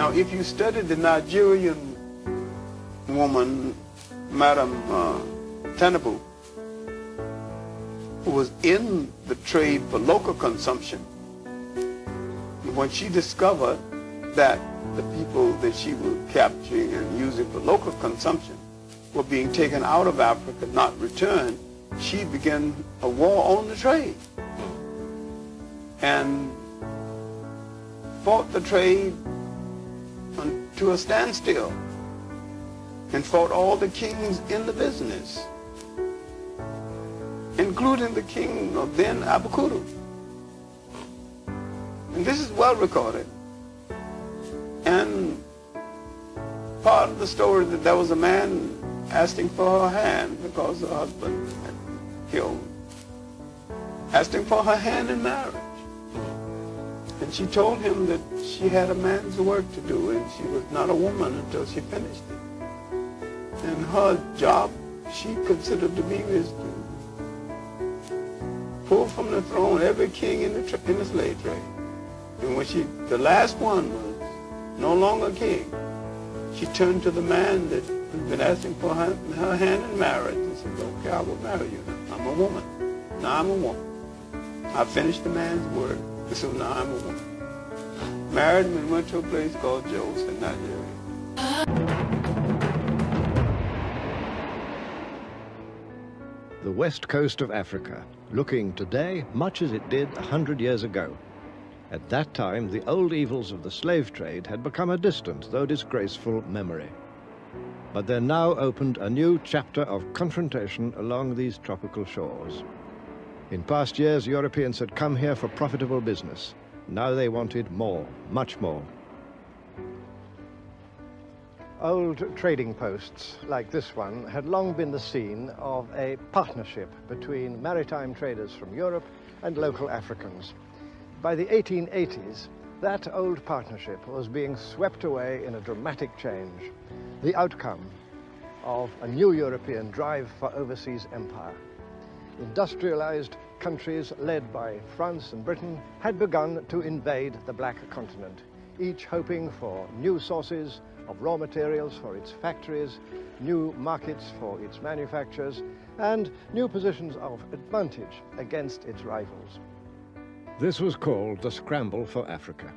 Now, if you study the Nigerian woman, Madam Tenebu, who was in the trade for local consumption, when she discovered that the people that she was capturing and using for local consumption were being taken out of Africa, not returned, she began a war on the trade and fought the trade to a standstill and fought all the kings in the business, including the king of then Abukudu. And this is well recorded. And part of the story that there was a man asking for her hand because her husband had killed, asking for her hand in marriage. And she told him that she had a man's work to do and she was not a woman until she finished it. And her job, she considered to be, is to pull from the throne every king in the slave trade. And when the last one was no longer king, she turned to the man that had been asking for her hand in marriage and said, okay, I will marry you now. I'm a woman. Now I'm a woman. I finished the man's work, so now I'm a woman. Married and went to a place called Jos in Nigeria. The west coast of Africa, looking today much as it did 100 years ago. At that time, the old evils of the slave trade had become a distant, though disgraceful, memory. But there now opened a new chapter of confrontation along these tropical shores. In past years, Europeans had come here for profitable business. Now they wanted more, much more. Old trading posts like this one had long been the scene of a partnership between maritime traders from Europe and local Africans. By the 1880s, that old partnership was being swept away in a dramatic change, the outcome of a new European drive for overseas empire. Industrialized countries led by France and Britain had begun to invade the black continent, each hoping for new sources of raw materials for its factories, new markets for its manufactures, and new positions of advantage against its rivals. This was called the Scramble for Africa.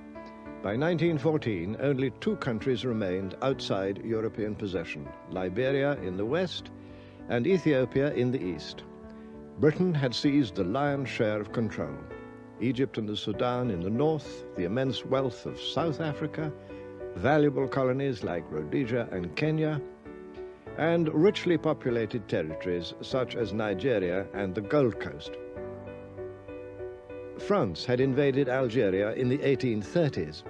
By 1914, only two countries remained outside European possession, Liberia in the west and Ethiopia in the east. Britain had seized the lion's share of control. Egypt and the Sudan in the north, the immense wealth of South Africa, valuable colonies like Rhodesia and Kenya, and richly populated territories such as Nigeria and the Gold Coast. France had invaded Algeria in the 1830s.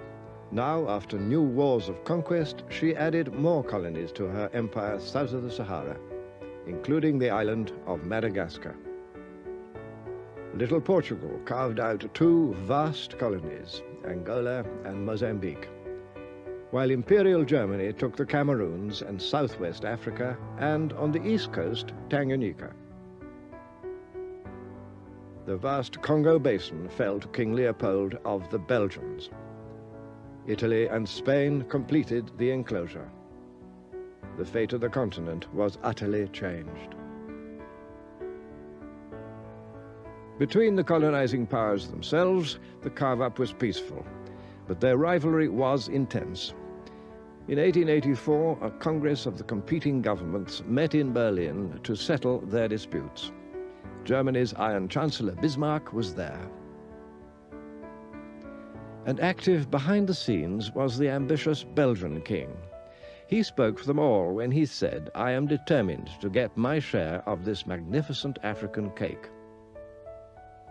Now, after new wars of conquest, she added more colonies to her empire south of the Sahara, including the island of Madagascar. Little Portugal carved out two vast colonies, Angola and Mozambique, while Imperial Germany took the Cameroons and southwest Africa, and on the east coast, Tanganyika. The vast Congo basin fell to King Leopold of the Belgians. Italy and Spain completed the enclosure. The fate of the continent was utterly changed. Between the colonizing powers themselves, the carve-up was peaceful, but their rivalry was intense. In 1884, a Congress of the competing governments met in Berlin to settle their disputes. Germany's Iron Chancellor Bismarck was there. And active behind the scenes was the ambitious Belgian king. He spoke for them all when he said, "I am determined to get my share of this magnificent African cake."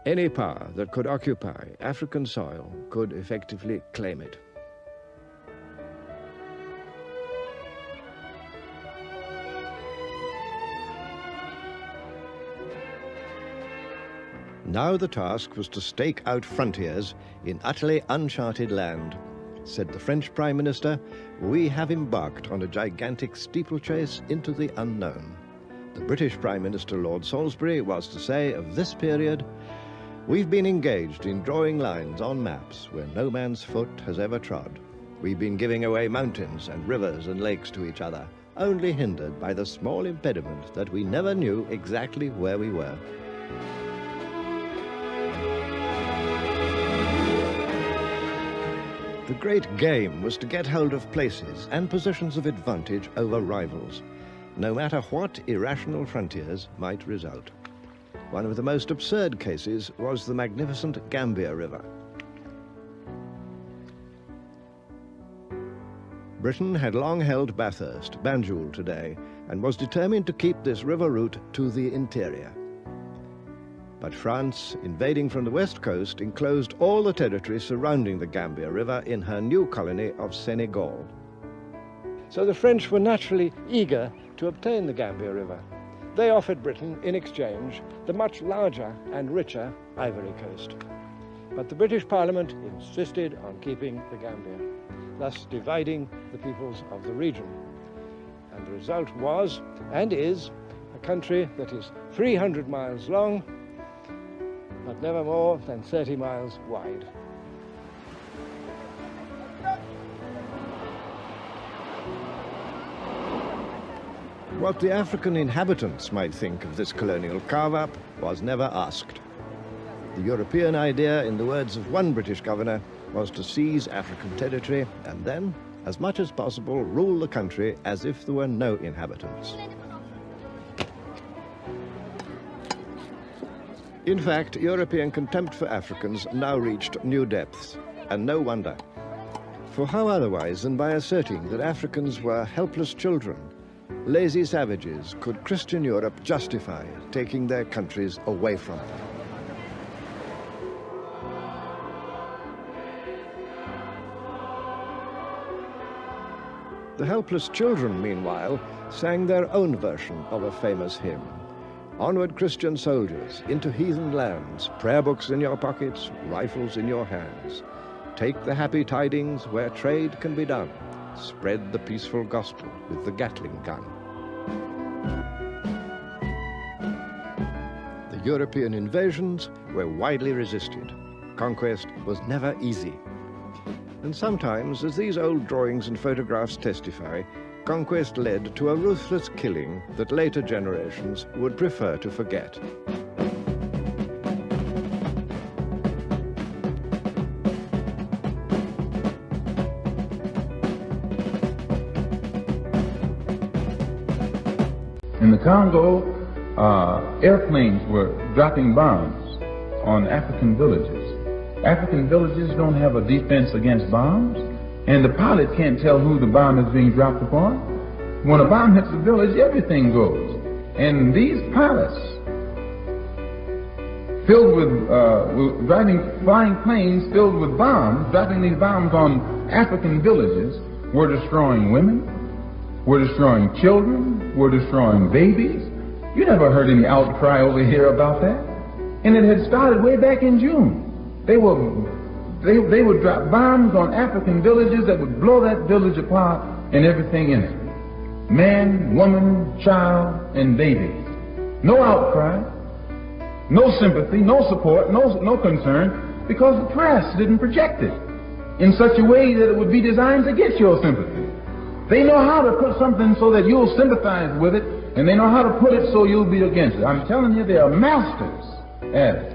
Any power that could occupy African soil could effectively claim it. Now the task was to stake out frontiers in utterly uncharted land. Said the French Prime Minister, "We have embarked on a gigantic steeplechase into the unknown." The British Prime Minister Lord Salisbury was to say of this period, "We've been engaged in drawing lines on maps where no man's foot has ever trod." We've been giving away mountains and rivers and lakes to each other, only hindered by the small impediment that we never knew exactly where we were. The great game was to get hold of places and positions of advantage over rivals, no matter what irrational frontiers might result. One of the most absurd cases was the magnificent Gambia River. Britain had long held Bathurst, Banjul today, and was determined to keep this river route to the interior. But France, invading from the west coast, enclosed all the territory surrounding the Gambia River in her new colony of Senegal. So the French were naturally eager to obtain the Gambia River. They offered Britain, in exchange, the much larger and richer Ivory Coast. But the British Parliament insisted on keeping the Gambia, thus dividing the peoples of the region. And the result was, and is, a country that is 300 miles long, but never more than 30 miles wide. What the African inhabitants might think of this colonial carve-up was never asked. The European idea, in the words of one British governor, was to seize African territory and then, as much as possible, rule the country as if there were no inhabitants. In fact, European contempt for Africans now reached new depths, and no wonder. For how otherwise than by asserting that Africans were helpless children, lazy savages, could Christian Europe justify taking their countries away from them? The helpless children, meanwhile, sang their own version of a famous hymn. Onward, Christian soldiers, into heathen lands, prayer books in your pockets, rifles in your hands. Take the happy tidings where trade can be done. Spread the peaceful gospel with the Gatling gun. The European invasions were widely resisted. Conquest was never easy. And sometimes, as these old drawings and photographs testify, conquest led to a ruthless killing that later generations would prefer to forget. In the Congo, airplanes were dropping bombs on African villages. African villages don't have a defense against bombs, and the pilot can't tell who the bomb is being dropped upon. When a bomb hits the village, everything goes. And these pilots, filled with flying planes filled with bombs, dropping these bombs on African villages, were destroying women, were destroying children, were destroying babies. You never heard any outcry over here about that. And it had started way back in June. They would drop bombs on African villages that would blow that village apart and everything in it. Man, woman, child, and baby. No outcry, no sympathy, no support, no concern, because the press didn't project it in such a way that it would be designed to get your sympathy. They know how to put something so that you'll sympathize with it, and they know how to put it so you'll be against it. I'm telling you, they are masters at it.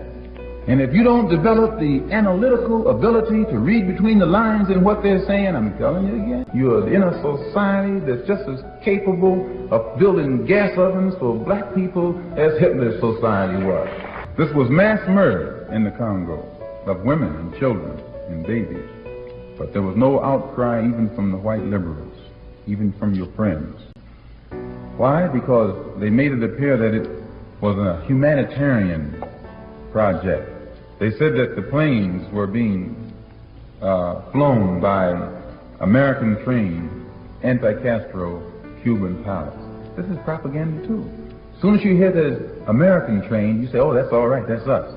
And if you don't develop the analytical ability to read between the lines in what they're saying, I'm telling you again, you're in a society that's just as capable of building gas ovens for black people as Hitler's society was. This was mass murder in the Congo of women and children and babies. But there was no outcry even from the white liberals, even from your friends. Why? Because they made it appear that it was a humanitarian project. They said that the planes were being flown by American-trained anti-Castro Cuban pilots. This is propaganda too. As soon as you hear that it's American-trained, you say, oh, that's all right, that's us.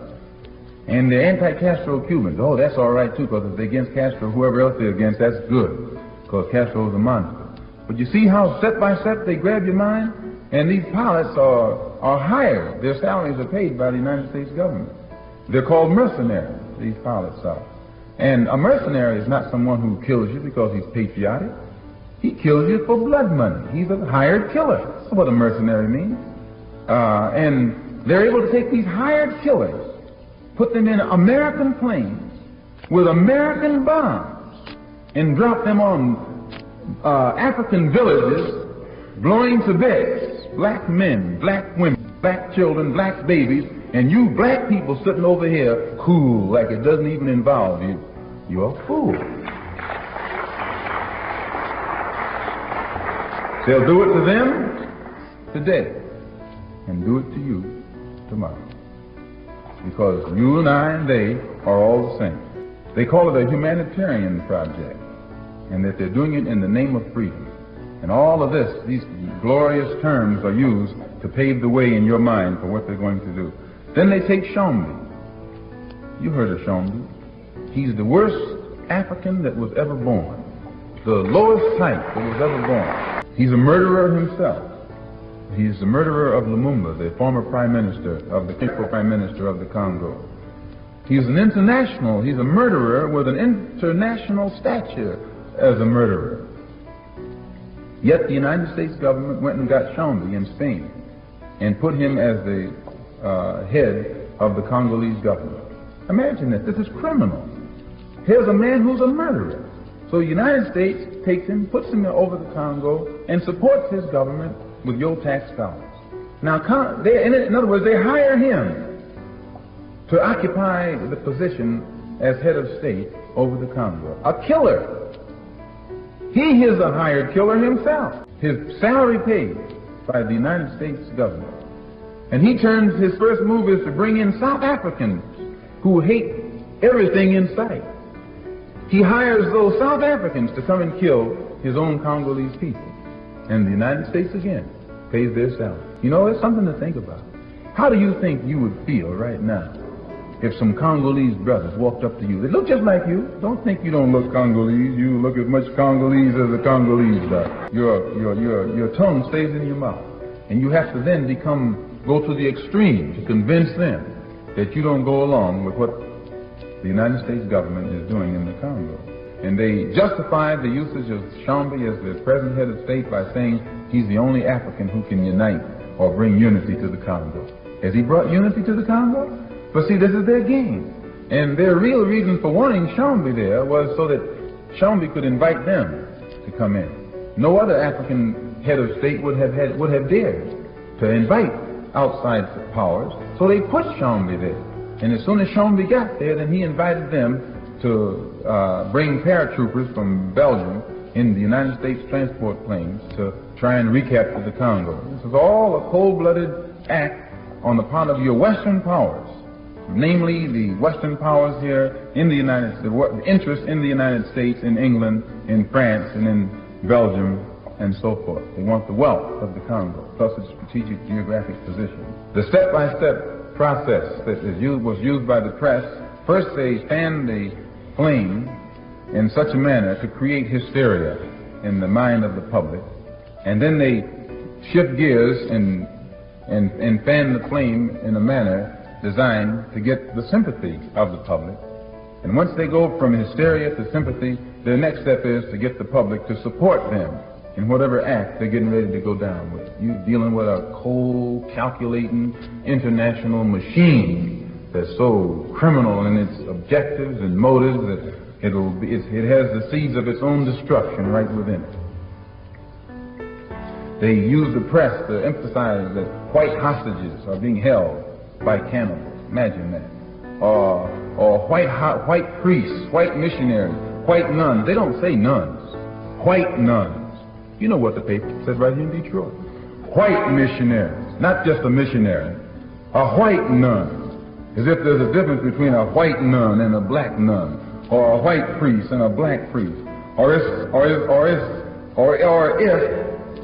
And the anti-Castro Cubans, oh, that's all right too, because if they're against Castro, whoever else they're against, that's good, because Castro's a monster. But you see how step by step they grab your mind? And these pilots are hired. Their salaries are paid by the United States government. They're called mercenaries, these pilots are. And a mercenary is not someone who kills you because he's patriotic. He kills you for blood money. He's a hired killer. That's what a mercenary means. And they're able to take these hired killers, put them in American planes with American bombs, and drop them on African villages, blowing to bits, black men, black women, black children, black babies, and you black people sitting over here cool, like it doesn't even involve you. You're a fool. They'll do it to them today and do it to you tomorrow. Because you and I and they are all the same. They call it a humanitarian project, and that they're doing it in the name of freedom. And all of this, these glorious terms are used to pave the way in your mind for what they're going to do. Then they take Chomby. You heard of Chomby. He's the worst African that was ever born. The lowest type that was ever born. He's a murderer himself. He's the murderer of Lumumba, the former prime minister of the prime minister of the Congo. He's an international, he's a murderer with an international stature as a murderer. Yet the United States government went and got Chomby in Spain and put him as the head of the Congolese government. Imagine this. This is criminal. Here's a man who's a murderer. So the United States takes him, puts him over the Congo, and supports his government with your tax dollars. Now, in other words, they hire him to occupy the position as head of state over the Congo. A killer. He is a hired killer himself. His salary paid by the United States government. And he turns, his first move is to bring in South Africans who hate everything in sight. He hires those South Africans to come and kill his own Congolese people. And the United States again pays their salary. You know, it's something to think about. How do you think you would feel right now if some Congolese brothers walked up to you? They look just like you. Don't think you don't look Congolese. You look as much Congolese as a Congolese does. Your tongue stays in your mouth. And you have to then go to the extreme to convince them that you don't go along with what the United States government is doing in the Congo. And they justified the usage of Chomby as the present head of state by saying he's the only African who can unite or bring unity to the Congo. Has he brought unity to the Congo? But see, this is their game. And their real reason for wanting Chomby there was so that Chomby could invite them to come in. No other African head of state would have dared to invite outside powers, so they put Chomby there. And as soon as Chomby got there, then he invited them to bring paratroopers from Belgium in the United States transport planes to try and recapture the Congo. This is all a cold-blooded act on the part of your Western powers, namely the Western powers here in the United States, the interest in the United States, in England, in France, and in Belgium, and so forth. They want the wealth of the Congo, plus its strategic geographic position. The step-by-step process that was used by the press, first they fan the flame in such a manner to create hysteria in the mind of the public, and then they shift gears and fan the flame in a manner designed to get the sympathy of the public. And once they go from hysteria to sympathy, their next step is to get the public to support them in whatever act they're getting ready to go down with. You're dealing with a cold, calculating international machine that's so criminal in its objectives and motives that it has the seeds of its own destruction right within it. They use the press to emphasize that white hostages are being held by cannibals. Imagine that. Or white priests, white missionaries, white nuns. They don't say nuns. White nuns. You know what the paper says right here in Detroit. White missionaries, not just a missionary, a white nun. As if there's a difference between a white nun and a black nun, or a white priest and a black priest, or if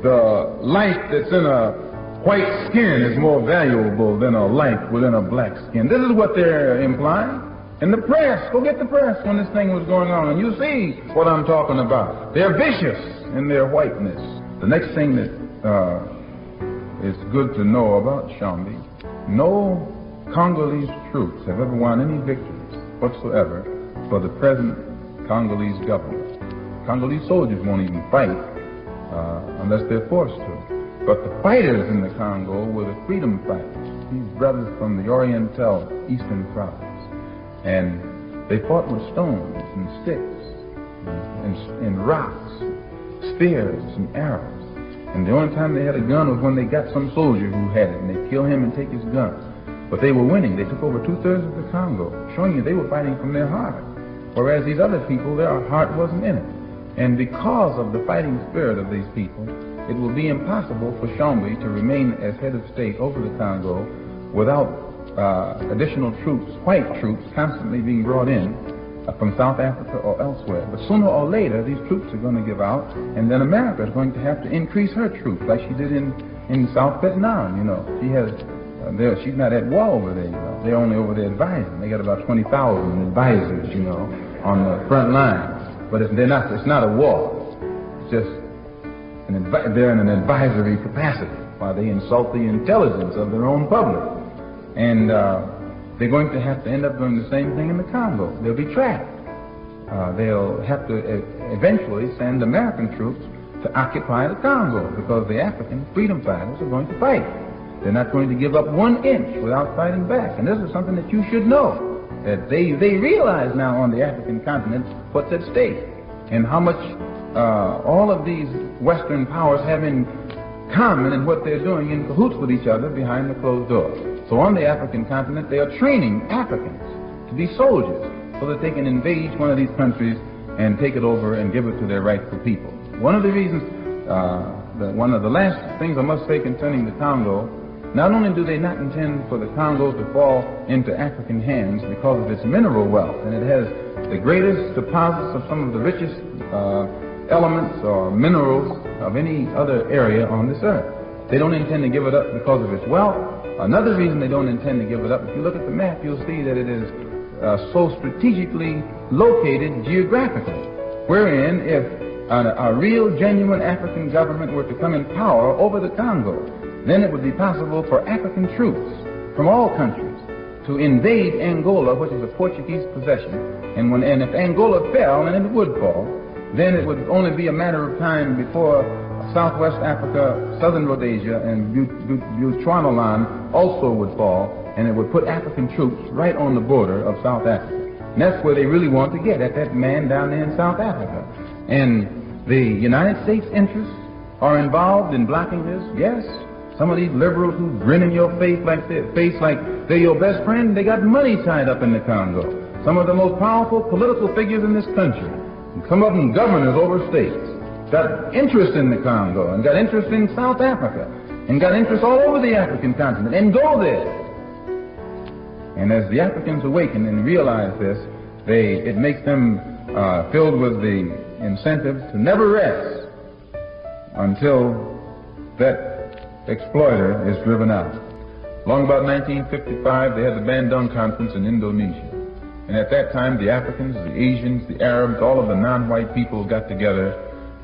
the life that's in a white skin is more valuable than a life within a black skin. This is what they're implying. And the press, go get the press when this thing was going on, and you see what I'm talking about. They're vicious in their whiteness. The next thing that is good to know about Chomby, no Congolese troops have ever won any victories whatsoever for the present Congolese government. Congolese soldiers won't even fight unless they're forced to. But the fighters in the Congo were the freedom fighters, these brothers from the Oriental Eastern Province. And they fought with stones and sticks and rocks, spears and arrows. And the only time they had a gun was when they got some soldier who had it, and they'd kill him and take his gun. But they were winning. They took over 2/3 of the Congo, showing you they were fighting from their heart. Whereas these other people, their heart wasn't in it. And because of the fighting spirit of these people, it will be impossible for Chombe to remain as head of state over the Congo without additional troops, white troops, constantly being brought in from South Africa or elsewhere. But sooner or later, these troops are going to give out, and then America is going to have to increase her troops, like she did in South Vietnam. You know, she has. She's not at war over there, you know. They're only over there advising. They got about 20,000 advisors, you know, on the front line. But it's not a war. It's just they're in an advisory capacity while they insult the intelligence of their own public. And they're going to have to end up doing the same thing in the Congo. They'll be trapped. They'll have to eventually send American troops to occupy the Congo because the African freedom fighters are going to fight. They're not going to give up 1 inch without fighting back. And this is something that you should know, that they realize now on the African continent what's at stake and how much all of these Western powers have in common in what they're doing in cahoots with each other behind the closed door. So on the African continent, they are training Africans to be soldiers so that they can invade one of these countries and take it over and give it to their rightful people. One of the reasons, one of the last things I must say concerning the Congo, not only do they not intend for the Congo to fall into African hands because of its mineral wealth, and it has the greatest deposits of some of the richest elements or minerals of any other area on this earth. They don't intend to give it up because of its wealth. Another reason they don't intend to give it up, if you look at the map, you'll see that it is so strategically located geographically, wherein if a real, genuine African government were to come in power over the Congo, then it would be possible for African troops from all countries to invade Angola, which is a Portuguese possession. And if Angola fell, and it would fall, then it would only be a matter of time before Southwest Africa, Southern Rhodesia, and Bechuanaland also would fall, and it would put African troops right on the border of South Africa. And that's where they really want to get, at that man down there in South Africa. And the United States interests are involved in blocking this, yes. Some of these liberals who grin in your face like they're your best friend, they got money tied up in the Congo. Some of the most powerful political figures in this country, and some of them governors over states, got interest in the Congo and got interest in South Africa and got interest all over the African continent and go there. And as the Africans awaken and realize this, it makes them filled with the incentive to never rest until that exploiter is driven out. Long about 1955, they had the Bandung Conference in Indonesia. And at that time, the Africans, the Asians, the Arabs, all of the non-white people got together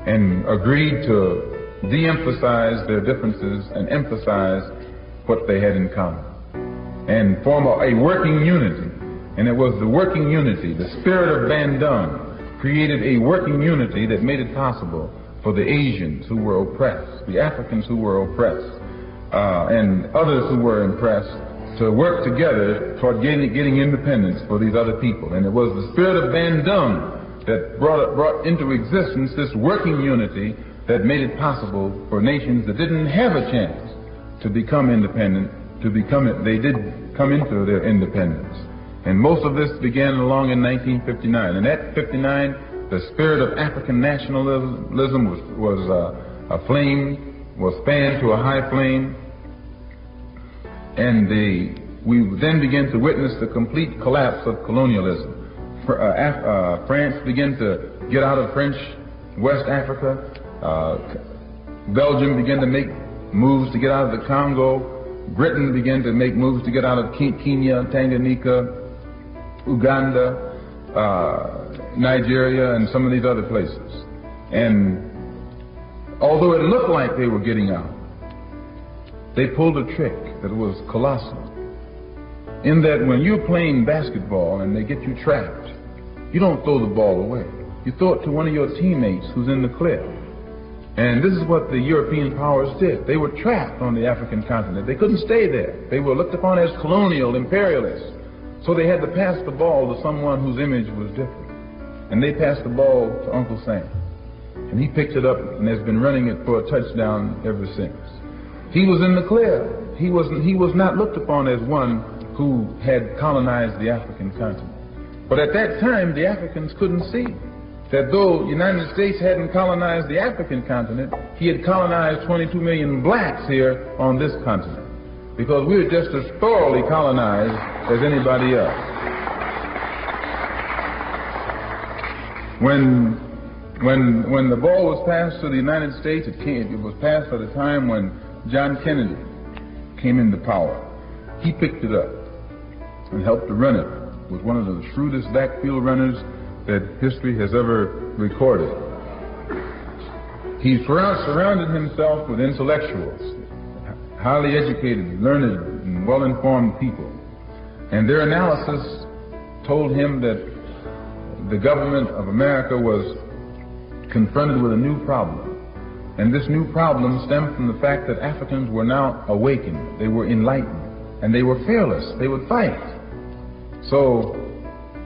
and agreed to de-emphasize their differences and emphasize what they had in common and form a working unity. And it was the working unity, the spirit of Bandung, created a working unity that made it possible for the Asians who were oppressed, the Africans who were oppressed, and others who were oppressed to work together toward getting independence for these other people. And it was the spirit of Bandung that brought into existence this working unity that made it possible for nations that didn't have a chance to become independent, they did come into their independence. And most of this began along in 1959. And at 59, the spirit of African nationalism was fanned to a high flame, and we then began to witness the complete collapse of colonialism. France began to get out of French West Africa. Belgium began to make moves to get out of the Congo. Britain began to make moves to get out of Kenya, Tanganyika, Uganda, Nigeria, and some of these other places. And although it looked like they were getting out, they pulled a trick that was colossal. In that when you're playing basketball and they get you trapped, you don't throw the ball away. You throw it to one of your teammates who's in the clear. And this is what the European powers did. They were trapped on the African continent. They couldn't stay there. They were looked upon as colonial, imperialists. So they had to pass the ball to someone whose image was different. And they passed the ball to Uncle Sam. And he picked it up and has been running it for a touchdown ever since. He was in the clear. He was not looked upon as one who had colonized the African continent. But at that time, the Africans couldn't see that though the United States hadn't colonized the African continent, he had colonized 22 million blacks here on this continent, because we were just as thoroughly colonized as anybody else. When the ball was passed to the United States, it was passed at a time when John Kennedy came into power. He picked it up and helped to run it. Was one of the shrewdest backfield runners that history has ever recorded. He surrounded himself with intellectuals, highly educated, learned, and well-informed people. And their analysis told him that the government of America was confronted with a new problem. And this new problem stemmed from the fact that Africans were now awakened, they were enlightened, and they were fearless, they would fight. So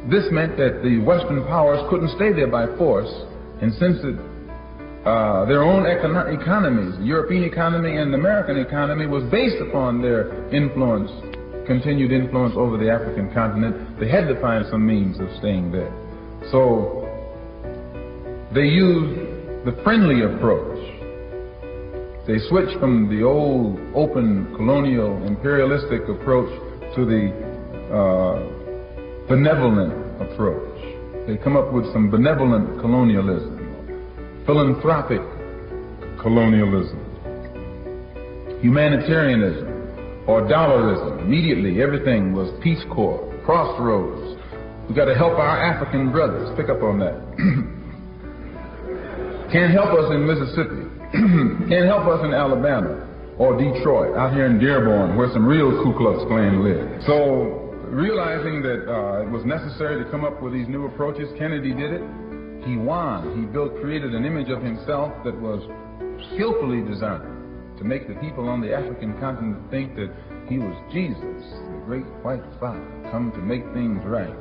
this meant that the Western powers couldn't stay there by force, and since their own economies, the European economy and the American economy, was based upon their influence, continued influence over the African continent, they had to find some means of staying there. So they used the friendly approach. They switched from the old open colonial imperialistic approach to the benevolent approach. They come up with some benevolent colonialism, philanthropic colonialism, humanitarianism, or dollarism. Immediately everything was Peace Corps, crossroads. We got to help our African brothers. Pick up on that. Can't help us in Mississippi. Can't help us in Alabama or Detroit, out here in Dearborn, where some real Ku Klux Klan live. So, realizing that it was necessary to come up with these new approaches, Kennedy did it. He won. He created an image of himself that was skillfully designed to make the people on the African continent think that he was Jesus, the great white father, come to make things right.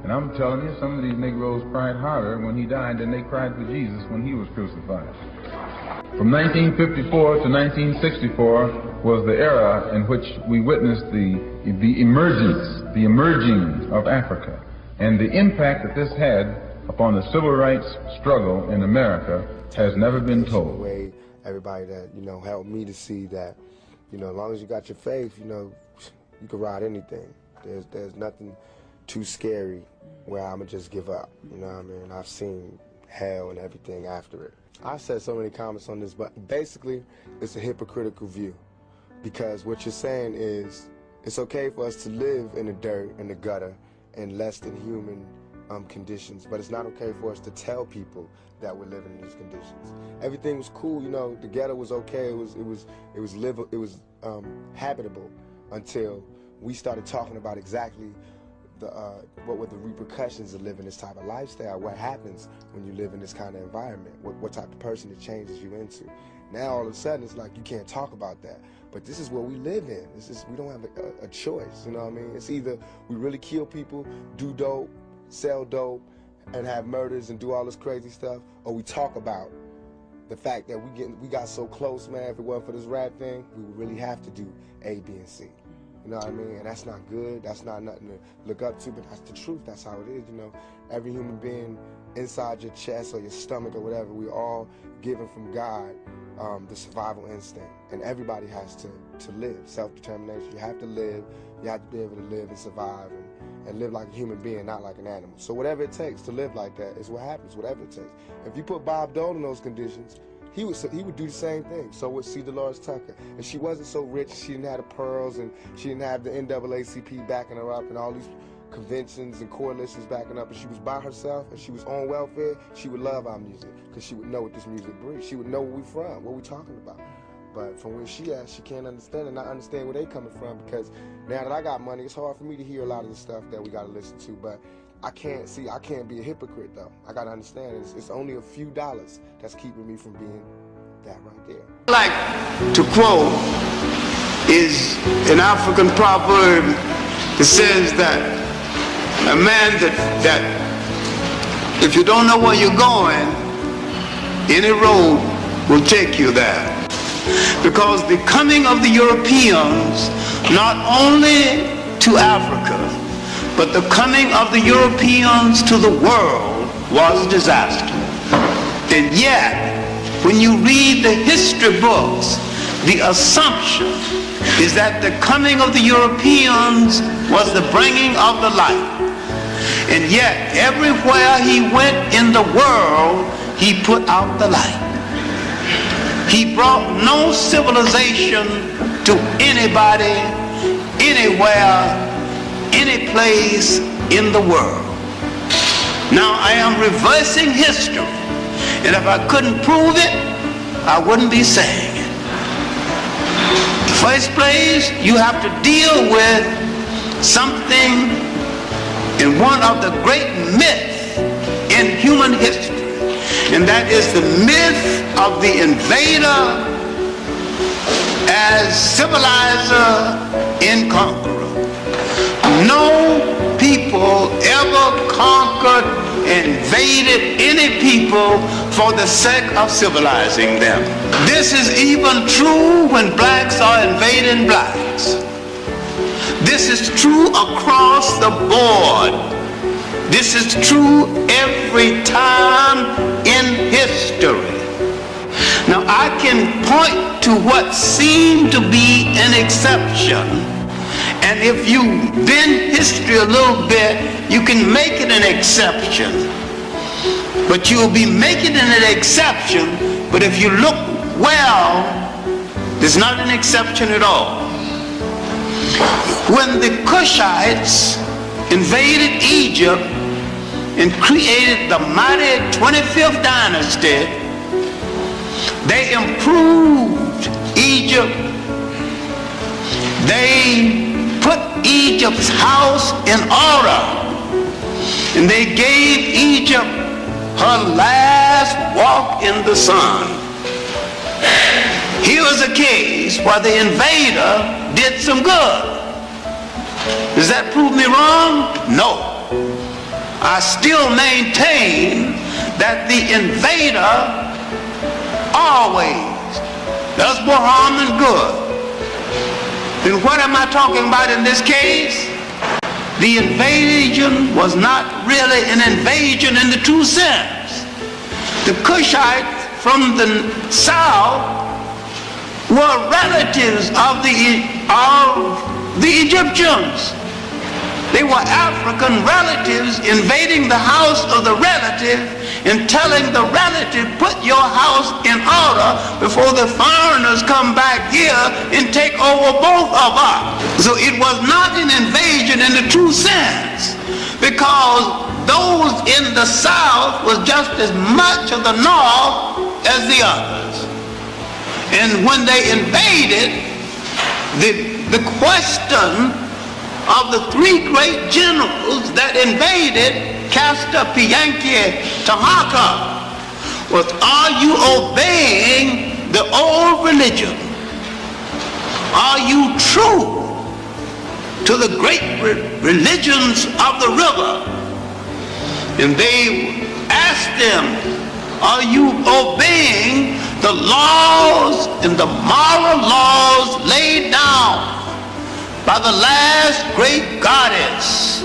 And I'm telling you, some of these Negroes cried harder when he died than they cried for Jesus when he was crucified. From 1954 to 1964 was the era in which we witnessed the emerging of Africa, and the impact that this had upon the civil rights struggle in America has never been told. Everybody that, helped me to see that, as long as you got your faith, you can ride anything. There's nothing too scary where I'm gonna just give up. You know what I mean? I've seen hell and everything after it. I said so many comments on this, but basically it's a hypocritical view, because what you're saying is it's okay for us to live in the dirt, in the gutter, in less than human conditions, but it's not okay for us to tell people that we're living in these conditions. Everything was cool, the ghetto was okay, it was habitable until we started talking about exactly what were the repercussions of living this type of lifestyle, what happens when you live in this kind of environment, what type of person it changes you into. Now all of a sudden it's like you can't talk about that, but this is what we live in. We don't have a choice, you know what I mean? It's either we really kill people, do dope, sell dope, and have murders and do all this crazy stuff, or we talk about the fact that we got so close, man. If it wasn't for this rap thing, we would really have to do A, B, and C. You know what I mean? And that's not good. That's not nothing to look up to, but that's the truth. That's how it is, Every human being inside your chest or your stomach or whatever, we all given from God the survival instinct. And everybody has to live, self-determination. You have to live. You have to be able to live and survive and live like a human being, not like an animal. So whatever it takes to live like that is what happens, whatever it takes. If you put Bob Dole in those conditions, he would do the same thing. So would C. Dolores Tucker. And she wasn't so rich, she didn't have the pearls, and she didn't have the NAACP backing her up and all these conventions and coalitions backing up, and she was by herself and she was on welfare, she would love our music because she would know what this music brings. She would know where we from, what we talking about. But from where she at, she can't understand and not understand where they coming from, because now that I got money, it's hard for me to hear a lot of the stuff that we got to listen to. But I can't be a hypocrite though. I gotta understand it's only a few dollars that's keeping me from being that right there. Like to quote is an African proverb that says that a man that if you don't know where you're going, any road will take you there. Because the coming of the Europeans, not only to Africa, but the coming of the Europeans to the world was disaster. And yet, when you read the history books, the assumption is that the coming of the Europeans was the bringing of the light. And yet, everywhere he went in the world, he put out the light. He brought no civilization to anybody, anywhere, any place in the world. Now I am reversing history, and if I couldn't prove it, I wouldn't be saying it. In the first place, you have to deal with something in one of the great myths in human history, and that is the myth of the invader as civilizer and conqueror. No people ever conquered, invaded any people for the sake of civilizing them. This is even true when blacks are invading blacks. This is true across the board. This is true every time in history. Now I can point to what seemed to be an exception, and if you bend history a little bit, you can make it an exception. But you'll be making it an exception, but if you look well, there's not an exception at all. When the Cushites invaded Egypt and created the mighty 25th dynasty, they improved Egypt. They put Egypt's house in order, and they gave Egypt her last walk in the sun. Here was a case where the invader did some good. Does that prove me wrong? No. I still maintain that the invader always does more harm than good. Then what am I talking about in this case? The invasion was not really an invasion in the true sense. The Cushites from the south were relatives of the Egyptians. They were African relatives invading the house of the relative and telling the relative, put your house in order before the foreigners come back here and take over both of us. So it was not an invasion in the true sense, because those in the south was just as much of the north as the others. And when they invaded, the question of the three great generals that invaded Castapianchi Tahaka was, are you obeying the old religion? Are you true to the great religions of the river? And they asked them, are you obeying the laws and the moral laws laid down by the last great goddess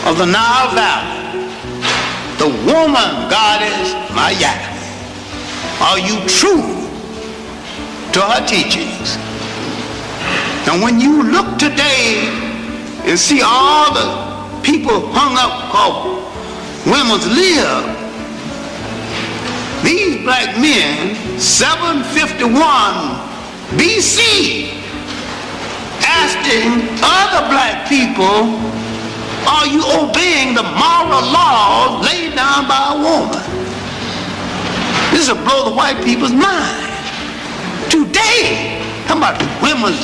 of the Nile Valley, the woman goddess Maya? Are you true to her teachings? And when you look today and see all the people hung up called women's lib, these black men, 751 BC, asking other black people, are you obeying the moral laws laid down by a woman? This will blow the white people's mind. Today, talking about women's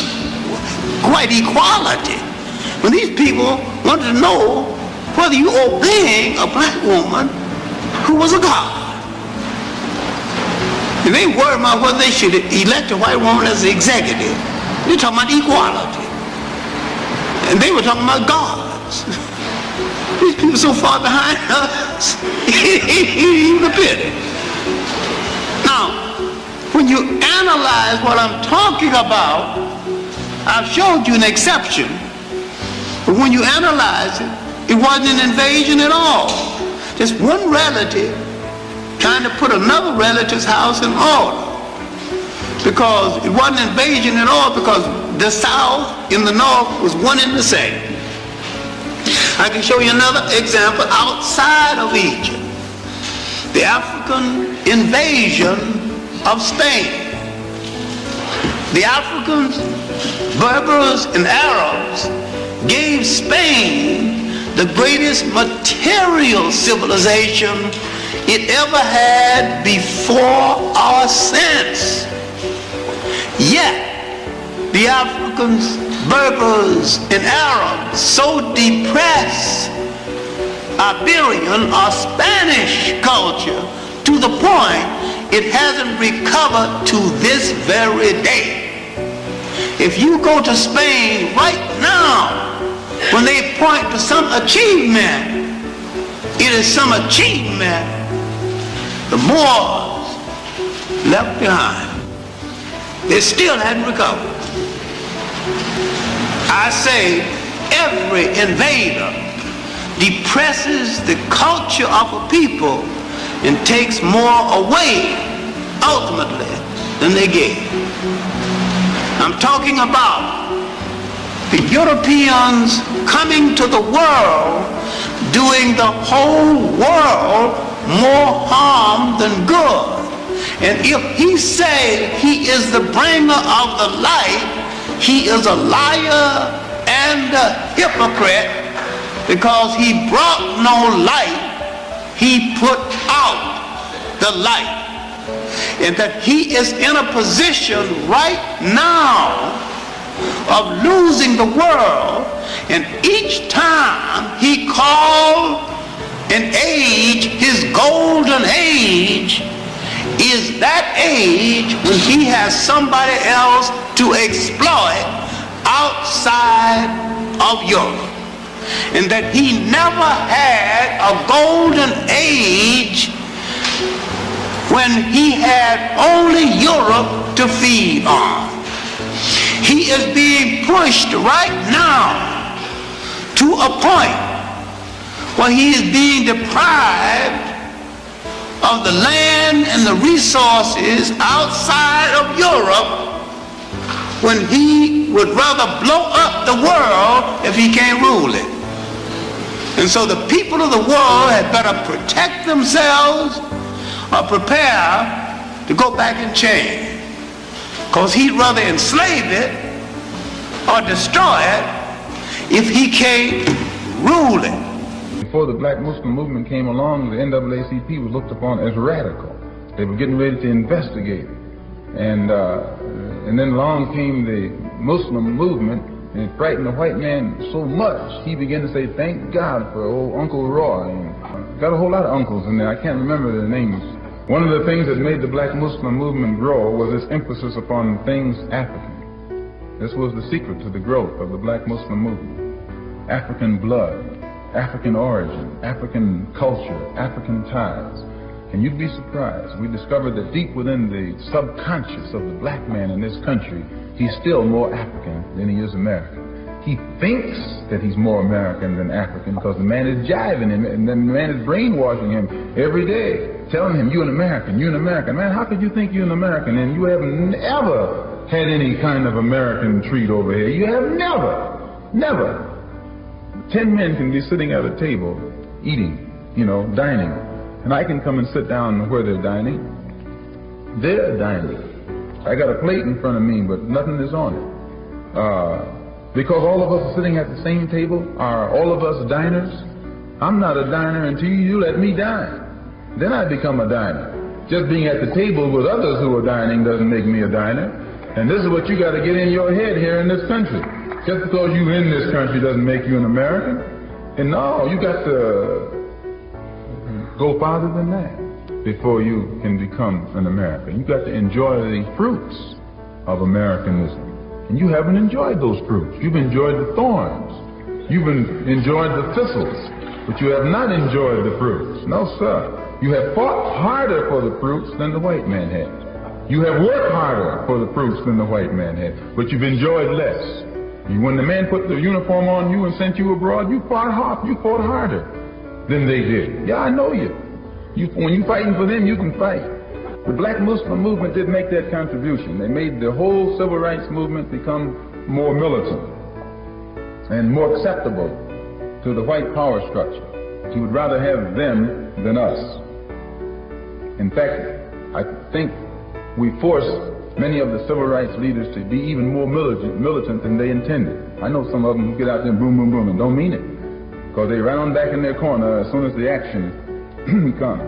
white equality, when these people wanted to know whether you obeying a black woman who was a god. And they worry about whether they should elect a white woman as the executive. They're talking about equality. And they were talking about gods. These people so far behind us, even a pity. Now, when you analyze what I'm talking about, I've showed you an exception. But when you analyze it, it wasn't an invasion at all. Just one relative trying to put another relative's house in order. Because it wasn't an invasion at all, because the South and the North was one and the same. I can show you another example outside of Egypt. The African invasion of Spain. The Africans, Berbers, and Arabs gave Spain the greatest material civilization it ever had before or since. Yet, the Africans, Berbers, and Arabs so depressed Iberian or Spanish culture to the point it hasn't recovered to this very day. If you go to Spain right now, when they point to some achievement, it is some achievement the Moors left behind. They still hadn't recovered. I say every invader depresses the culture of a people and takes more away ultimately than they gave. I'm talking about the Europeans coming to the world, doing the whole world more harm than good. And if he say he is the bringer of the light, he is a liar and a hypocrite, because he brought no light, he put out the light. And that he is in a position right now of losing the world, and each time he called an age his golden age is that age when he has somebody else to exploit outside of Europe, and that he never had a golden age when he had only Europe to feed on. He is being pushed right now to a point where he is being deprived of the land and the resources outside of Europe, when he would rather blow up the world if he can't rule it. And so the people of the world had better protect themselves or prepare to go back and change, because he'd rather enslave it or destroy it if he can't rule it. Before the black Muslim movement came along, the NAACP was looked upon as radical. They were getting ready to investigate it. And then along came the Muslim movement, and it frightened the white man so much, he began to say, thank God for old Uncle Roy. And got a whole lot of uncles in there. I can't remember their names. One of the things that made the black Muslim movement grow was this emphasis upon things African. This was the secret to the growth of the black Muslim movement. African blood, African origin, African culture, African ties. And you'd be surprised. We discovered that deep within the subconscious of the black man in this country, he's still more African than he is American. He thinks that he's more American than African because the man is jiving him, and then the man is brainwashing him every day, telling him, you're an American, you're an American. Man, how could you think you're an American and you haven't ever had any kind of American treat over here? You have never. 10 men can be sitting at a table eating, dining. And I can come and sit down where they're dining. They're dining. I got a plate in front of me, but nothing is on it. Because all of us are sitting at the same table, are all of us diners? I'm not a diner until you let me dine. Then I become a diner. Just being at the table with others who are dining doesn't make me a diner. And this is what you got to get in your head here in this country. Just because you're in this country doesn't make you an American. And no, you got to go farther than that before you can become an American. You got to enjoy the fruits of Americanism. And you haven't enjoyed those fruits. You've enjoyed the thorns. You've enjoyed the thistles, but you have not enjoyed the fruits. No, sir. You have fought harder for the fruits than the white man had. You have worked harder for the fruits than the white man had, but you've enjoyed less. When the man put the uniform on you and sent you abroad, you fought harder than they did. Yeah, I know you. When you're fighting for them, you can fight. The black Muslim movement did make that contribution. They made the whole civil rights movement become more militant and more acceptable to the white power structure. You would rather have them than us. In fact, I think we forced many of the civil rights leaders to be even more militant than they intended. I know some of them who get out there and boom, boom, boom and don't mean it, because they run on back in their corner as soon as the action comes.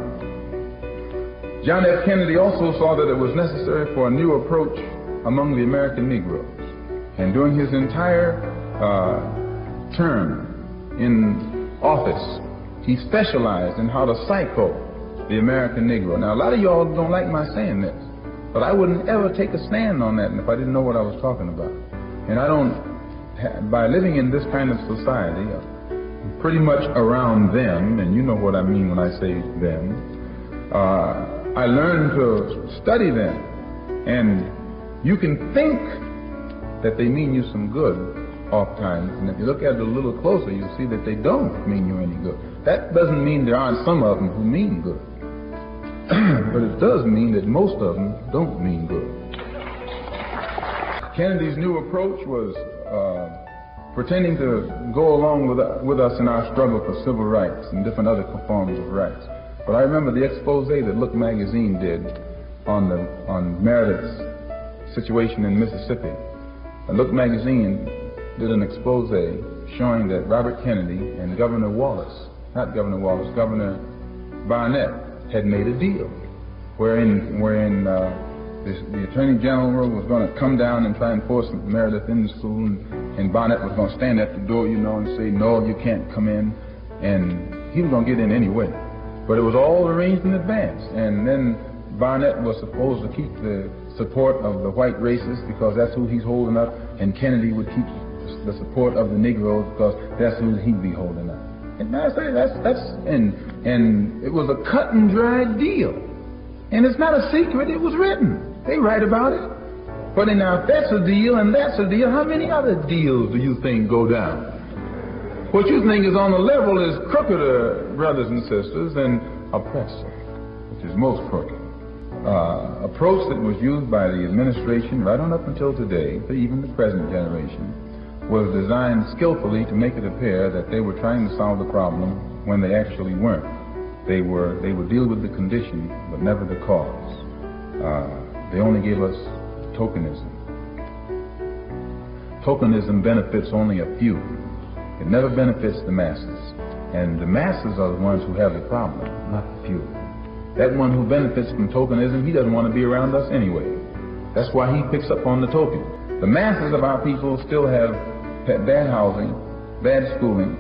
John F. Kennedy also saw that it was necessary for a new approach among the American Negroes. And during his entire term in office, he specialized in how to psycho the American Negro. Now, a lot of y'all don't like my saying this, but I wouldn't ever take a stand on that if I didn't know what I was talking about. And I don't, by living in this kind of society, pretty much around them, and you know what I mean when I say them, I learned to study them. And you can think that they mean you some good oftentimes, and if you look at it a little closer, you'll see that they don't mean you any good. That doesn't mean there aren't some of them who mean good, but it does mean that most of them don't mean good. Kennedy's new approach was pretending to go along with us in our struggle for civil rights and different other forms of rights. But I remember the expose that Look magazine did on Meredith's situation in Mississippi. And Look magazine did an expose showing that Robert Kennedy and Governor Barnett had made a deal wherein the Attorney General was going to come down and try and force Meredith into school, and Barnett was going to stand at the door, and say, no, you can't come in, and he was going to get in anyway. But it was all arranged in advance, and then Barnett was supposed to keep the support of the white racists because that's who he's holding up, and Kennedy would keep the support of the Negroes because that's who he'd be holding up. And I say and it was a cut and dry deal. And it's not a secret, it was written. They write about it. But now if that's a deal and that's a deal, how many other deals do you think go down? What you think is on the level is crookeder, brothers and sisters, than oppressor, which is most crooked. Approach that was used by the administration right on up until today, even the present generation, was designed skillfully to make it appear that they were trying to solve the problem when they actually weren't. They would deal with the condition, but never the cause. They only gave us tokenism. Tokenism benefits only a few. It never benefits the masses. And the masses are the ones who have the problem, not the few. That one who benefits from tokenism, he doesn't want to be around us anyway. That's why he picks up on the token. The masses of our people still have bad housing, bad schooling,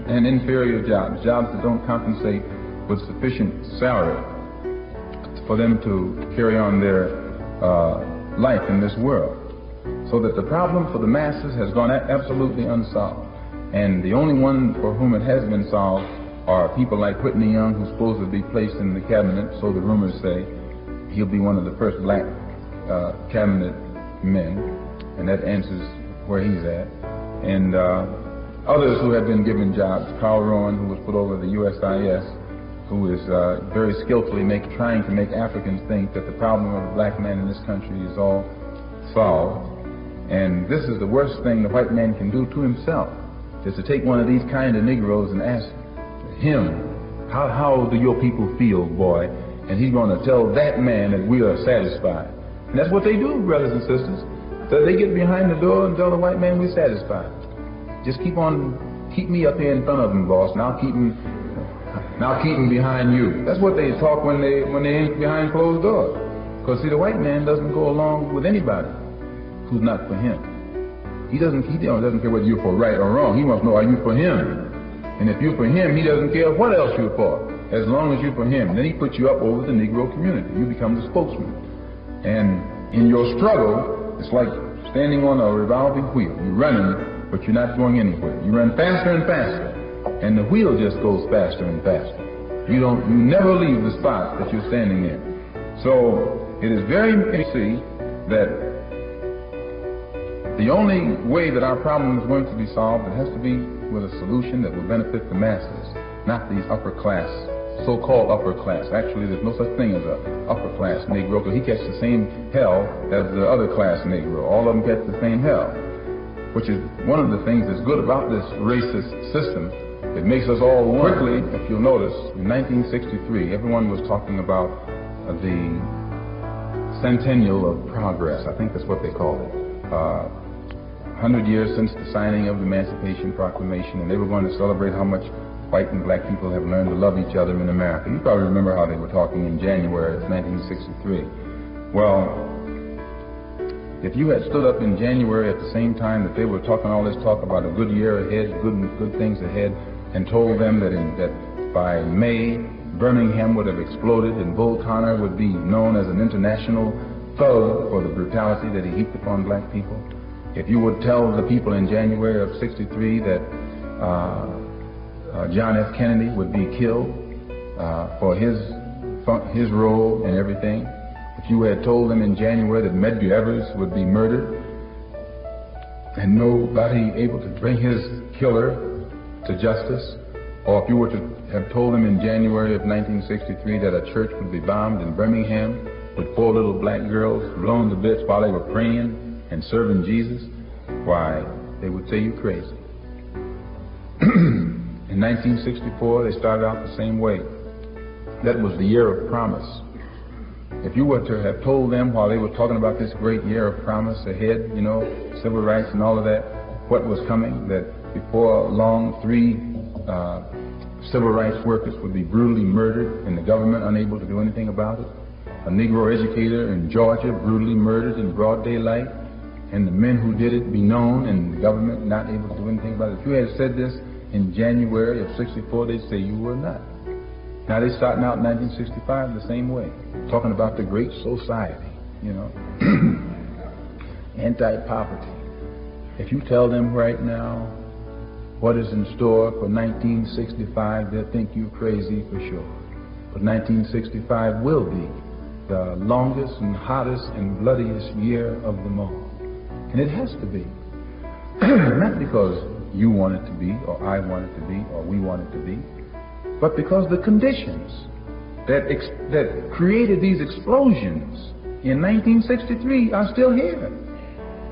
and inferior jobs that don't compensate with sufficient salary for them to carry on their life in this world. So that the problem for the masses has gone absolutely unsolved. And the only one for whom it has been solved are people like Whitney Young, who's supposed to be placed in the cabinet, so the rumors say. He'll be one of the first black cabinet men, and that answers where he's at. And others who have been given jobs, Carl Rowan, who was put over the USIS, who is very skillfully trying to make Africans think that the problem of the black man in this country is all solved. And this is the worst thing the white man can do to himself, is to take one of these kind of Negroes and ask him, how do your people feel, boy? And he's going to tell that man that we are satisfied. And that's what they do, brothers and sisters. So they get behind the door and tell the white man we're satisfied. Just keep me up here in front of them, boss, and I'll keep him behind you. That's what they talk when they ain't behind closed doors. Because see, the white man doesn't go along with anybody who's not for him. He doesn't care whether you're for right or wrong. He wants to know, are you for him? And if you're for him, he doesn't care what else you're for, as long as you're for him. Then he puts you up over the Negro community. You become the spokesman. And in your struggle, it's like standing on a revolving wheel. You're running, but you're not going anywhere. You run faster and faster, and the wheel just goes faster and faster. You never leave the spot that you're standing in. So it is very important to see that the only way that our problem is going to be solved, it has to be with a solution that will benefit the masses, not these upper class, so-called upper class. Actually, there's no such thing as an upper class Negro, because he gets the same hell as the other class Negro. All of them get the same hell, which is one of the things that's good about this racist system. It makes us all one. Quickly, if you'll notice, in 1963, everyone was talking about the centennial of progress. I think that's what they called it. 100 years since the signing of the Emancipation Proclamation, and they were going to celebrate how much white and black people have learned to love each other in America. You probably remember how they were talking in January of 1963. Well, if you had stood up in January at the same time that they were talking all this talk about a good year ahead, good things ahead, and told them that by May, Birmingham would have exploded and Bull Connor would be known as an international thug for the brutality that he heaped upon black people. If you would tell the people in January of '63 that John F. Kennedy would be killed for his role in everything, if you had told them in January that Medgar Evers would be murdered and nobody able to bring his killer to justice, or if you were to have told them in January of 1963 that a church would be bombed in Birmingham with 4 little black girls blown to bits while they were praying and serving Jesus, why, they would say you're crazy. In 1964, they started out the same way. That was the year of promise. If you were to have told them while they were talking about this great year of promise ahead, you know, civil rights and all of that, what was coming, that before long 3 civil rights workers would be brutally murdered and the government unable to do anything about it. A Negro educator in Georgia brutally murdered in broad daylight, and the men who did it be known and the government not able to do anything about it. If you had said this in January of '64, they'd say you were not. Now they're starting out in 1965 the same way, talking about the Great Society, you know, anti-poverty. If you tell them right now what is in store for 1965, they'll think you're crazy for sure. But 1965 will be the longest and hottest and bloodiest year of them all. And it has to be. Not because you want it to be, or I want it to be, or we want it to be, but because the conditions that created these explosions in 1963 are still here.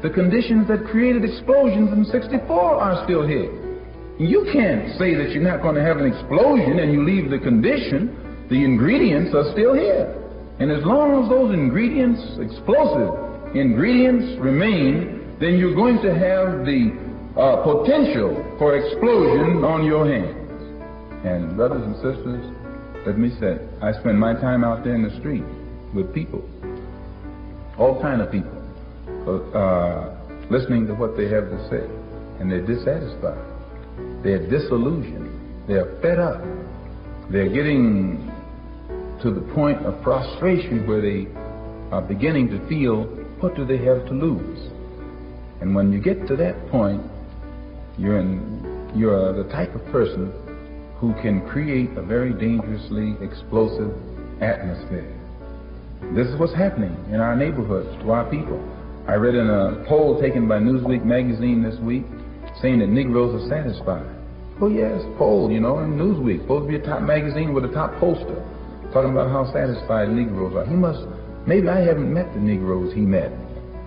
The conditions that created explosions in '64 are still here. You can't say that you're not going to have an explosion and you leave the condition. The ingredients are still here. And as long as those ingredients, explosive ingredients, remain, then you're going to have the potential for explosion on your hands. And brothers and sisters, let me say, I spend my time out there in the street with people, all kind of people, listening to what they have to say, and they're dissatisfied. They're disillusioned. They're fed up. They're getting to the point of frustration where they are beginning to feel, what do they have to lose? And when you get to that point, you're the type of person who can create a very dangerously explosive atmosphere. This is what's happening in our neighborhoods to our people. I read in a poll taken by Newsweek magazine this week saying that Negroes are satisfied. Oh yes, poll, you know, in Newsweek, supposed to be a top magazine with a top poster, talking about how satisfied Negroes are. Maybe I haven't met the Negroes he met,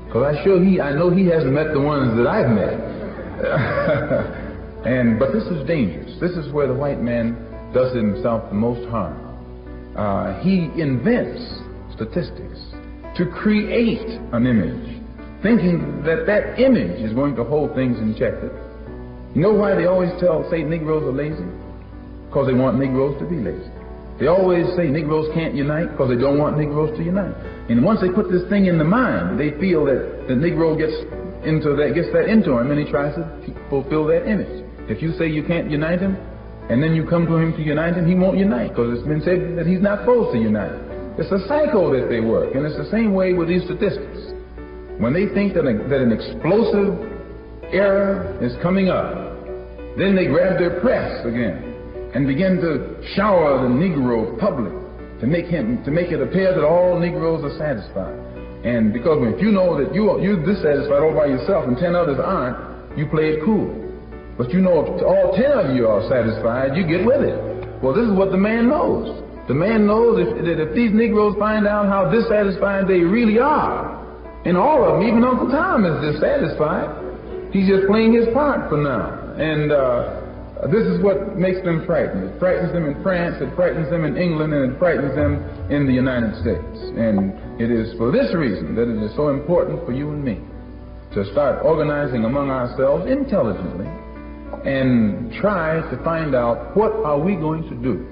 because I know he hasn't met the ones that I've met. But this is dangerous. This is where the white man does himself the most harm. He invents statistics to create an image, thinking that that image is going to hold things in check. You know why they always say Negroes are lazy? Because they want Negroes to be lazy. They always say Negroes can't unite because they don't want Negroes to unite. And once they put this thing in the mind, they feel that the Negro gets that into him, and he tries to fulfill that image. If you say you can't unite him, And then you come to him to unite him, he won't unite because it's been said that he's not supposed to unite. It's a cycle that they work, and it's the same way with these statistics. When they think that an explosive era is coming up, then they grab their press again and begin to shower the Negro public to make it appear that all Negroes are satisfied. And because if you know that you're dissatisfied all by yourself and 10 others aren't, you play it cool. But you know if all 10 of you are satisfied, you get with it. Well, this is what the man knows. The man knows that if these Negroes find out how dissatisfied they really are, and all of them, even Uncle Tom is dissatisfied, he's just playing his part for now. And this is what makes them frightened. It frightens them in France, it frightens them in England, and it frightens them in the United States. And it is for this reason that it is so important for you and me to start organizing among ourselves intelligently and try to find out what are we going to do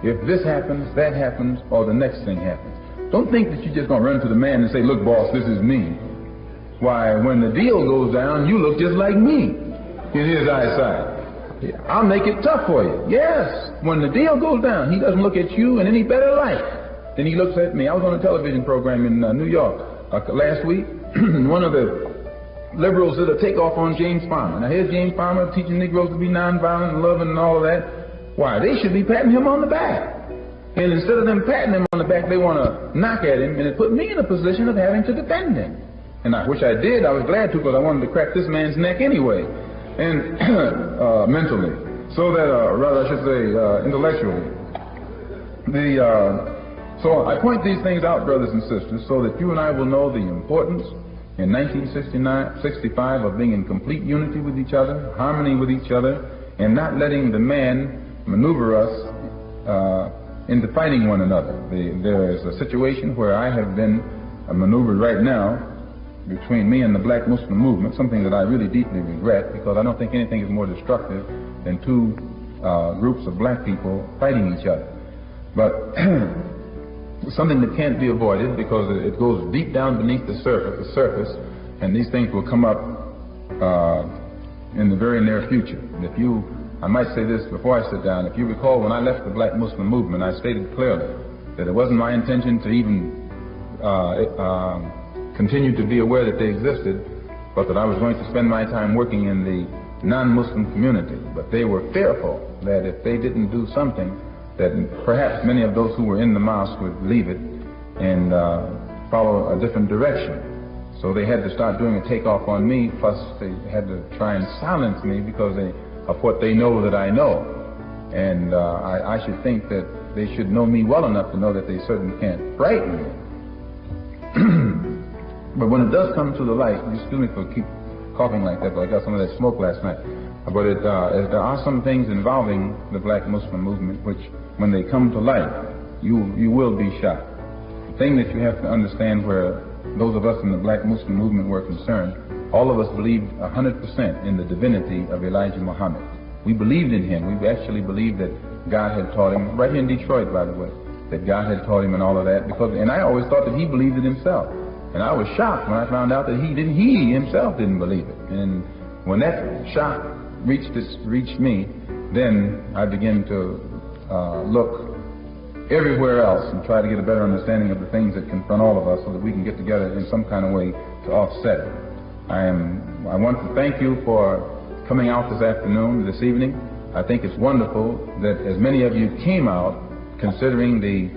if this happens, that happens, or the next thing happens. Don't think that you're just going to run to the man and say, look, boss, this is me. Why, when the deal goes down, you look just like me in his eyesight. I'll make it tough for you. Yes, when the deal goes down, he doesn't look at you in any better light than he looks at me. I was on a television program in New York last week. One of the liberals did a takeoff on James Farmer. Now here's James Farmer teaching Negroes to be nonviolent and loving and all of that. Why, they should be patting him on the back. And instead of them patting him on the back, they want to knock at him, and it put me in a position of having to defend him. And I wish I did. I was glad to, because I wanted to crack this man's neck anyway, and mentally, so that, rather I should say, intellectually. So I point these things out, brothers and sisters, so that you and I will know the importance in 1965 of being in complete unity with each other, harmony with each other, and not letting the man maneuver us into fighting one another. There is a situation where I have been maneuvered right now between me and the black Muslim movement, something that I really deeply regret, because I don't think anything is more destructive than two groups of black people fighting each other. But something that can't be avoided, because it goes deep down beneath the surface, and these things will come up in the very near future. And I might say this before I sit down. If you recall, when I left the black Muslim movement, I stated clearly that it wasn't my intention to even continue to be aware that they existed, but that I was going to spend my time working in the non-Muslim community. But they were fearful that if they didn't do something, that perhaps many of those who were in the mosque would leave it and follow a different direction. So they had to start doing a takeoff on me, plus they had to try and silence me because of what they know that I know. And I should think that they should know me well enough to know that they certainly can't frighten me. But when it does come to the light, excuse me for keep coughing like that, but I got some of that smoke last night. But there are some things involving the black Muslim movement which, when they come to light, you will be shocked. The thing that you have to understand, where those of us in the black Muslim movement were concerned, all of us believed 100% in the divinity of Elijah Muhammad. We believed in him. We actually believed that God had taught him, right here in Detroit, by the way, that God had taught him and all of that. And I always thought that he believed it himself. And I was shocked when I found out that he himself didn't believe it. And when that shock reached me, then I began to look everywhere else and try to get a better understanding of the things that confront all of us, so that we can get together in some kind of way to offset it. I want to thank you for coming out this evening. I think it's wonderful that as many of you came out, considering the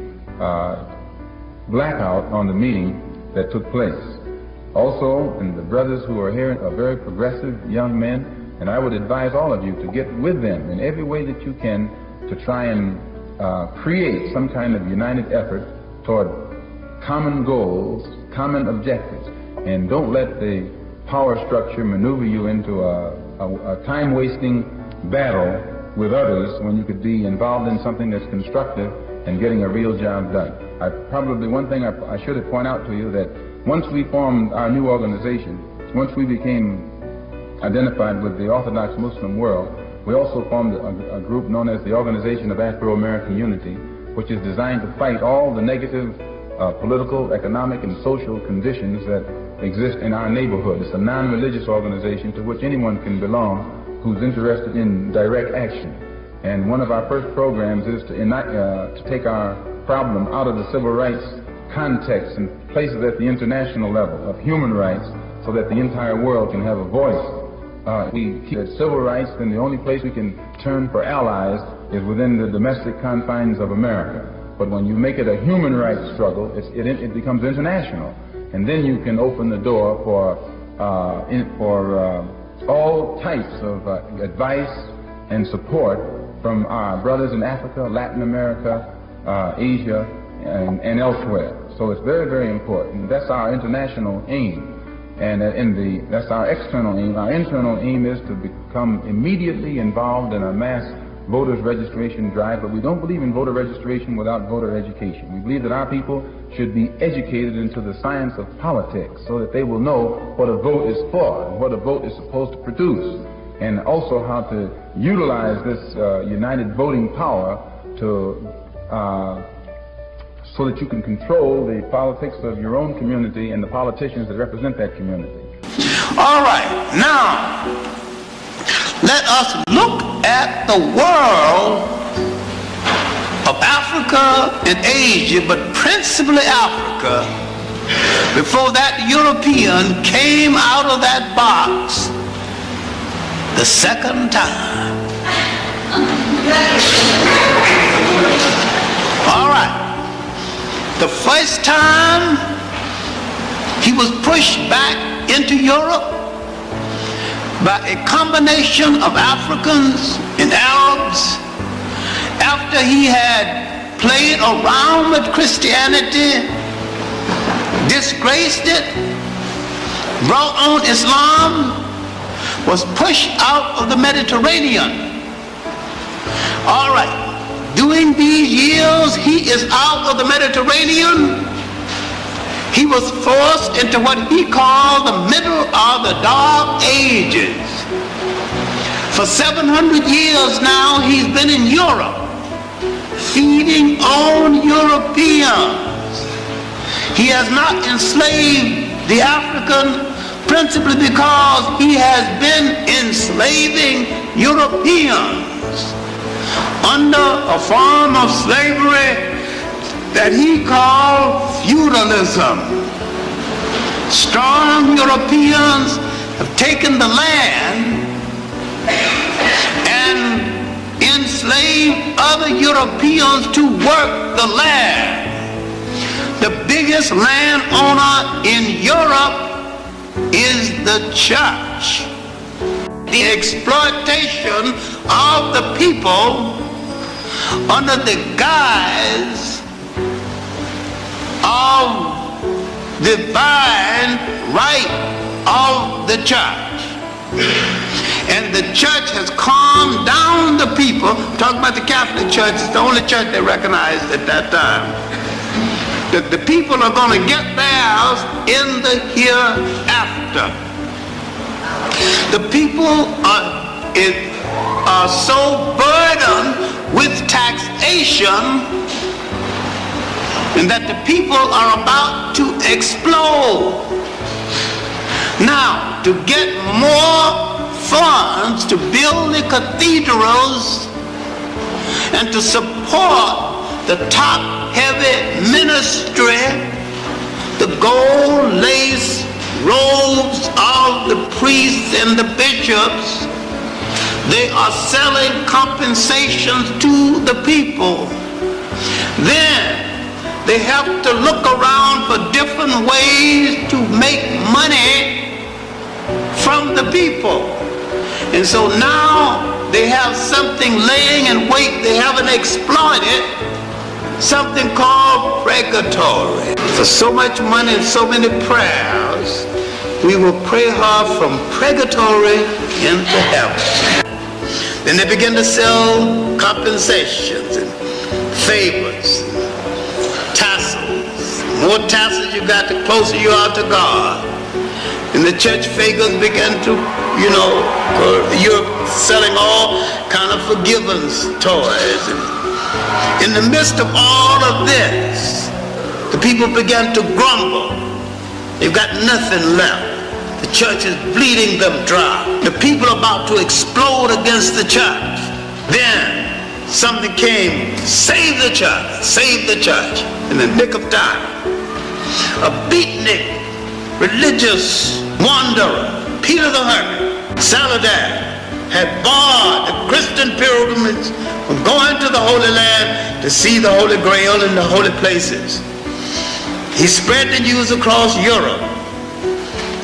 blackout on the meeting that took place. Also, and the brothers who are here are very progressive young men, and I would advise all of you to get with them in every way that you can to try and create some kind of united effort toward common goals, common objectives, and don't let the power structure maneuver you into a time-wasting battle with others when you could be involved in something that's constructive and getting a real job done. One thing I should have pointed out to you, that once we formed our new organization, once we became identified with the Orthodox Muslim world, we also formed a group known as the Organization of Afro-American Unity, which is designed to fight all the negative political, economic, and social conditions that exist in our neighborhood. It's a non-religious organization to which anyone can belong who's interested in direct action. And one of our first programs is to take our problem out of the civil rights context and place it at the international level of human rights so that the entire world can have a voice. We keep it civil rights, then the only place we can turn for allies is within the domestic confines of America. But when you make it a human rights struggle, it becomes international. And then you can open the door for all types of advice and support from our brothers in Africa, Latin America, Asia, and elsewhere. So it's very, very important. That's our international aim. And that's our external aim. Our internal aim is to become immediately involved in a mass voters registration drive, but we don't believe in voter registration without voter education. We believe that our people should be educated into the science of politics so that they will know what a vote is for and what a vote is supposed to produce, and also how to utilize this united voting power to so that you can control the politics of your own community and the politicians that represent that community. All right, now let us look at the world of Africa and Asia, but principally Africa, before that European came out of that box the second time. All right. The first time he was pushed back into Europe by a combination of Africans and Arabs after he had played around with Christianity, disgraced it, brought on Islam, was pushed out of the Mediterranean. All right. During these years, he is out of the Mediterranean. He was forced into what he called the middle of the Dark Ages. For 700 years now, he's been in Europe, feeding on Europeans. He has not enslaved the African principally because he has been enslaving Europeans under a form of slavery that he called feudalism. Strong Europeans have taken the land and enslaved other Europeans to work the land. The biggest landowner in Europe is the church. The exploitation of the people under the guise of divine right of the church. And the church has calmed down the people. Talk about the Catholic Church, it's the only church they recognized at that time. That the people are going to get theirs in the hereafter. The people are so burdened with taxation and that the people are about to explode. Now, to get more funds to build the cathedrals and to support the top-heavy ministry, the gold lace robes of the priests and the bishops, they are selling compensations to the people. Then they have to look around for different ways to make money from the people. And so now they have something laying in wait they haven't exploited, something called purgatory. For so much money and so many prayers, we will pray her from purgatory into heaven. Then they begin to sell compensations and favors, tassels. The more tassels you got, the closer you are to God. And the church figures begin to, you're selling all kind of forgiveness toys. And in the midst of all of this, the people began to grumble. They've got nothing left. The church is bleeding them dry. The people are about to explode against the church. Then something came, save the church in the nick of time. A beatnik, religious wanderer, Peter the Hermit, Saladin, had barred the Christian pilgrims from going to the Holy Land to see the Holy Grail and the holy places. He spread the news across Europe.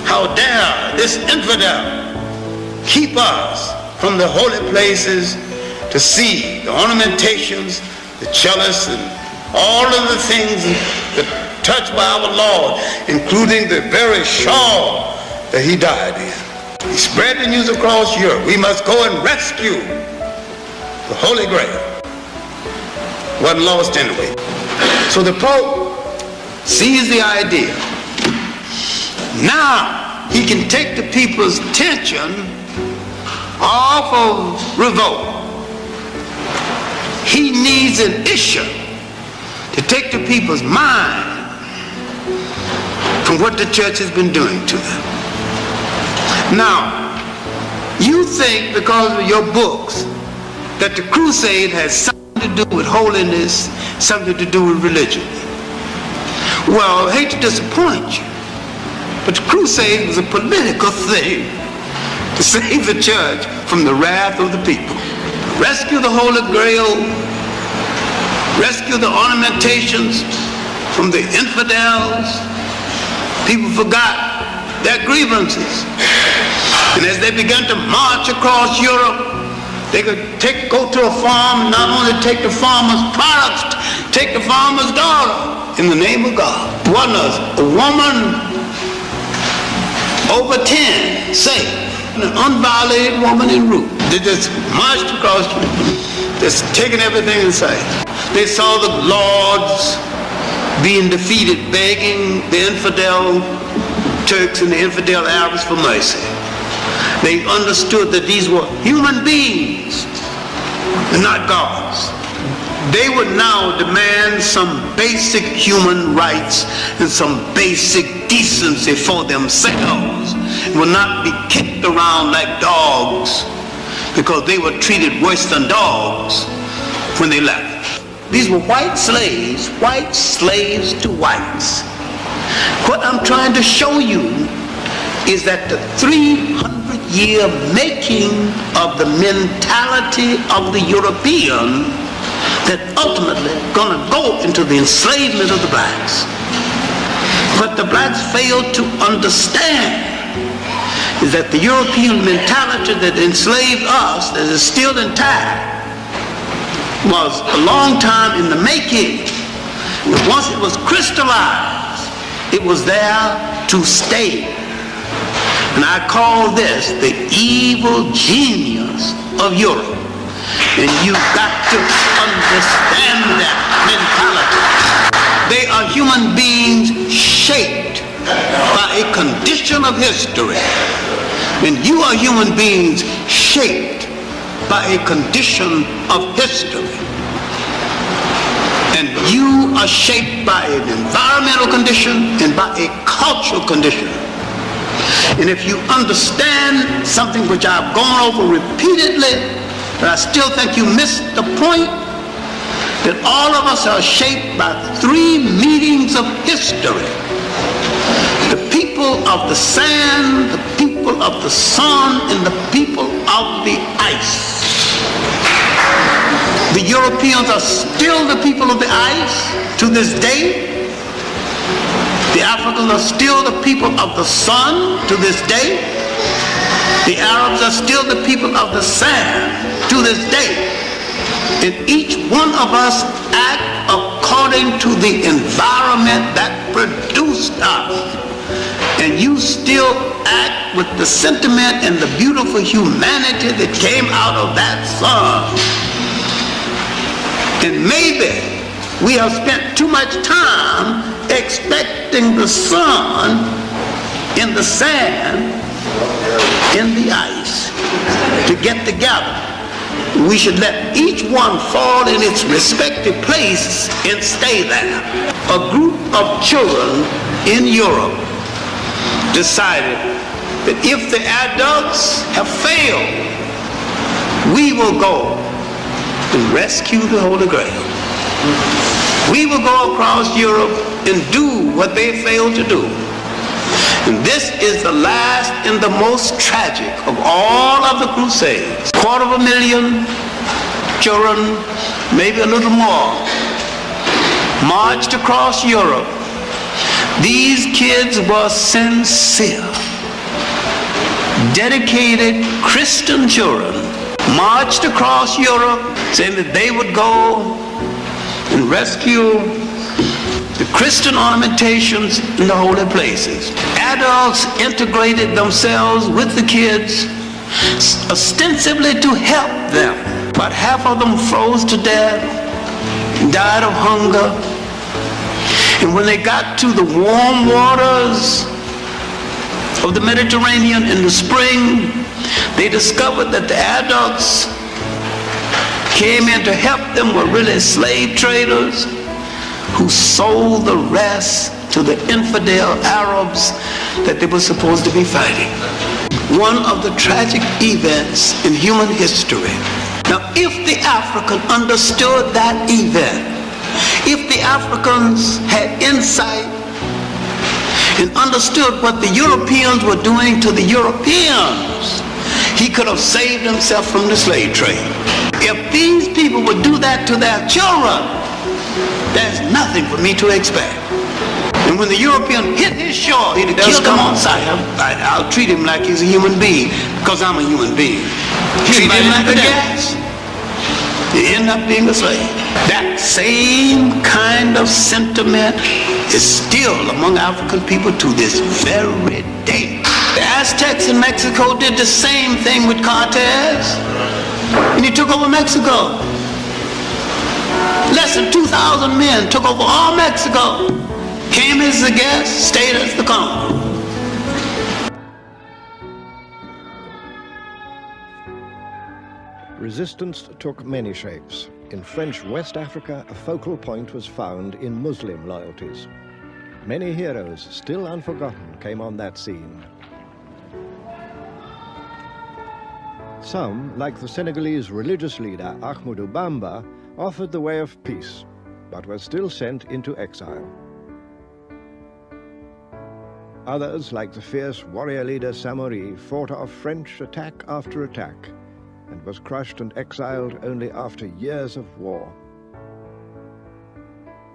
How dare this infidel keep us from the holy places to see the ornamentations, the chalice, and all of the things that touched by our Lord, including the very shawl that he died in. He spread the news across Europe. We must go and rescue the Holy Grail. Wasn't lost anyway. So the Pope sees the idea. Now he can take the people's attention off of revolt. He needs an issue to take the people's mind from what the church has been doing to them. Now, you think because of your books that the crusade has something to do with holiness, something to do with religion. Well, I hate to disappoint you, but the crusade was a political thing to save the church from the wrath of the people. Rescue the Holy Grail, rescue the ornamentations from the infidels. People forgot their grievances. And as they began to march across Europe, they could go to a farm and not only take the farmer's products, take the farmer's daughter in the name of God. One was a woman over 10, say, an unviolated woman in route. They just marched across Europe, just taking everything in sight. They saw the lords being defeated, begging the infidel Turks and the infidel Arabs for mercy. They understood that these were human beings and not gods. They would now demand some basic human rights and some basic decency for themselves and would not be kicked around like dogs because they were treated worse than dogs when they left. These were white slaves to whites. What I'm trying to show you is that the 300-year making of the mentality of the European that ultimately gonna go into the enslavement of the blacks. What the blacks failed to understand is that the European mentality that enslaved us, that is still intact, was a long time in the making. And once it was crystallized, it was there to stay. And I call this the evil genius of Europe. And you've got to understand that mentality. They are human beings shaped by a condition of history. And you are human beings shaped by a condition of history. And you are shaped by an environmental condition and by a cultural condition. And if you understand something which I've gone over repeatedly, but I still think you missed the point, that all of us are shaped by 3 meetings of history. The people of the sand, the people of the sun, and the people of the ice. The Europeans are still the people of the ice to this day. The Africans are still the people of the sun to this day. The Arabs are still the people of the sand to this day. And each one of us act according to the environment that produced us. And you still act with the sentiment and the beautiful humanity that came out of that sun. And maybe we have spent too much time expecting the sun in the sand, in the ice, to get together. We should let each one fall in its respective place and stay there. A group of children in Europe decided that if the adults have failed, we will go and rescue the Holy Grail. We will go across Europe and do what they failed to do. And this is the last and the most tragic of all of the Crusades. 250,000 children, maybe a little more, marched across Europe. These kids were sincere, dedicated Christian children, marched across Europe saying that they would go and rescue the Christian ornamentations in the holy places. Adults integrated themselves with the kids, ostensibly to help them. But half of them froze to death, died of hunger. And when they got to the warm waters of the Mediterranean in the spring, they discovered that the adults came in to help them were really slave traders who sold the rest to the infidel Arabs that they were supposed to be fighting. One of the tragic events in human history. Now, if the African understood that event, if the Africans had insight and understood what the Europeans were doing to the Europeans, he could have saved himself from the slave trade. If these people would do that to their children, there's nothing for me to expect. And when the European hit his shore, he'd have killed him on sight. I'll treat him like he's a human being, because I'm a human being. Treat him like a gas. He end up being a slave. That same kind of sentiment is still among African people to this very day. The Aztecs in Mexico did the same thing with Cortez, and he took over Mexico. Less than 2,000 men took over all Mexico, came as the guest, stayed as the conqueror. Resistance took many shapes. In French West Africa, a focal point was found in Muslim loyalties. Many heroes, still unforgotten, came on that scene. Some, like the Senegalese religious leader Ahmadou Bamba, offered the way of peace, but were still sent into exile. Others, like the fierce warrior leader Samori, fought off French attack after attack, and was crushed and exiled only after years of war.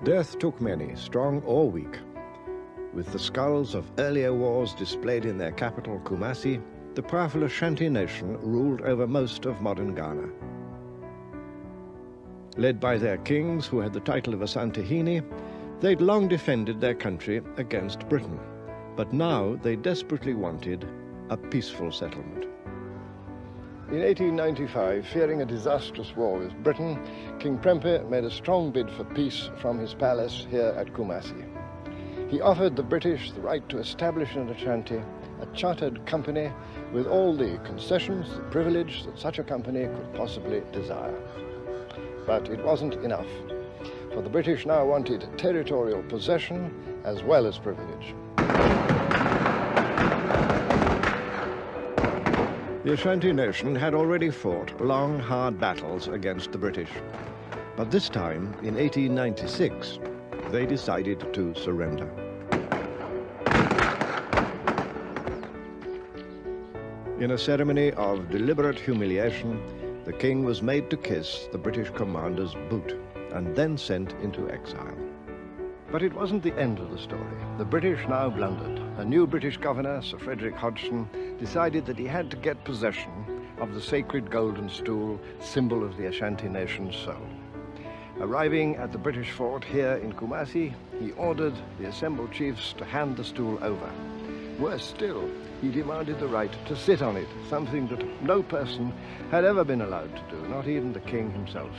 Death took many, strong or weak. With the skulls of earlier wars displayed in their capital, Kumasi, the powerful Ashanti nation ruled over most of modern Ghana. Led by their kings, who had the title of Asantehene, they'd long defended their country against Britain, but now they desperately wanted a peaceful settlement. In 1895, fearing a disastrous war with Britain, King Prempeh made a strong bid for peace from his palace here at Kumasi. He offered the British the right to establish in Ashanti a chartered company with all the concessions, the privilege that such a company could possibly desire. But it wasn't enough, for the British now wanted territorial possession as well as privilege. The Ashanti nation had already fought long, hard battles against the British. But this time, in 1896, they decided to surrender. In a ceremony of deliberate humiliation, the king was made to kiss the British commander's boot and then sent into exile. But it wasn't the end of the story. The British now blundered. A new British governor, Sir Frederick Hodgson, decided that he had to get possession of the sacred golden stool, symbol of the Ashanti nation's soul. Arriving at the British fort here in Kumasi, he ordered the assembled chiefs to hand the stool over. Worse still, he demanded the right to sit on it, something that no person had ever been allowed to do, not even the king himself.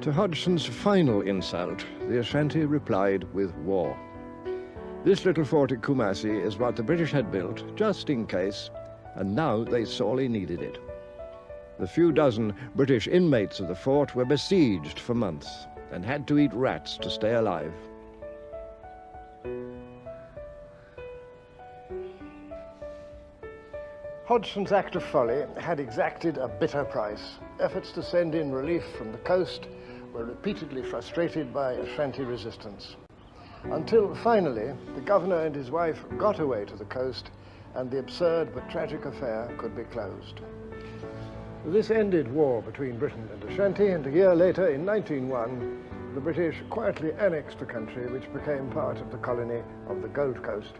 To Hodgson's final insult, the Ashanti replied with war. This little fort at Kumasi is what the British had built, just in case, and now they sorely needed it. The few dozen British inmates of the fort were besieged for months and had to eat rats to stay alive. Hodgson's act of folly had exacted a bitter price. Efforts to send in relief from the coast were repeatedly frustrated by Ashanti resistance, until finally the governor and his wife got away to the coast and the absurd but tragic affair could be closed. This ended war between Britain and Ashanti, and a year later, in 1901, the British quietly annexed the country, which became part of the colony of the Gold Coast.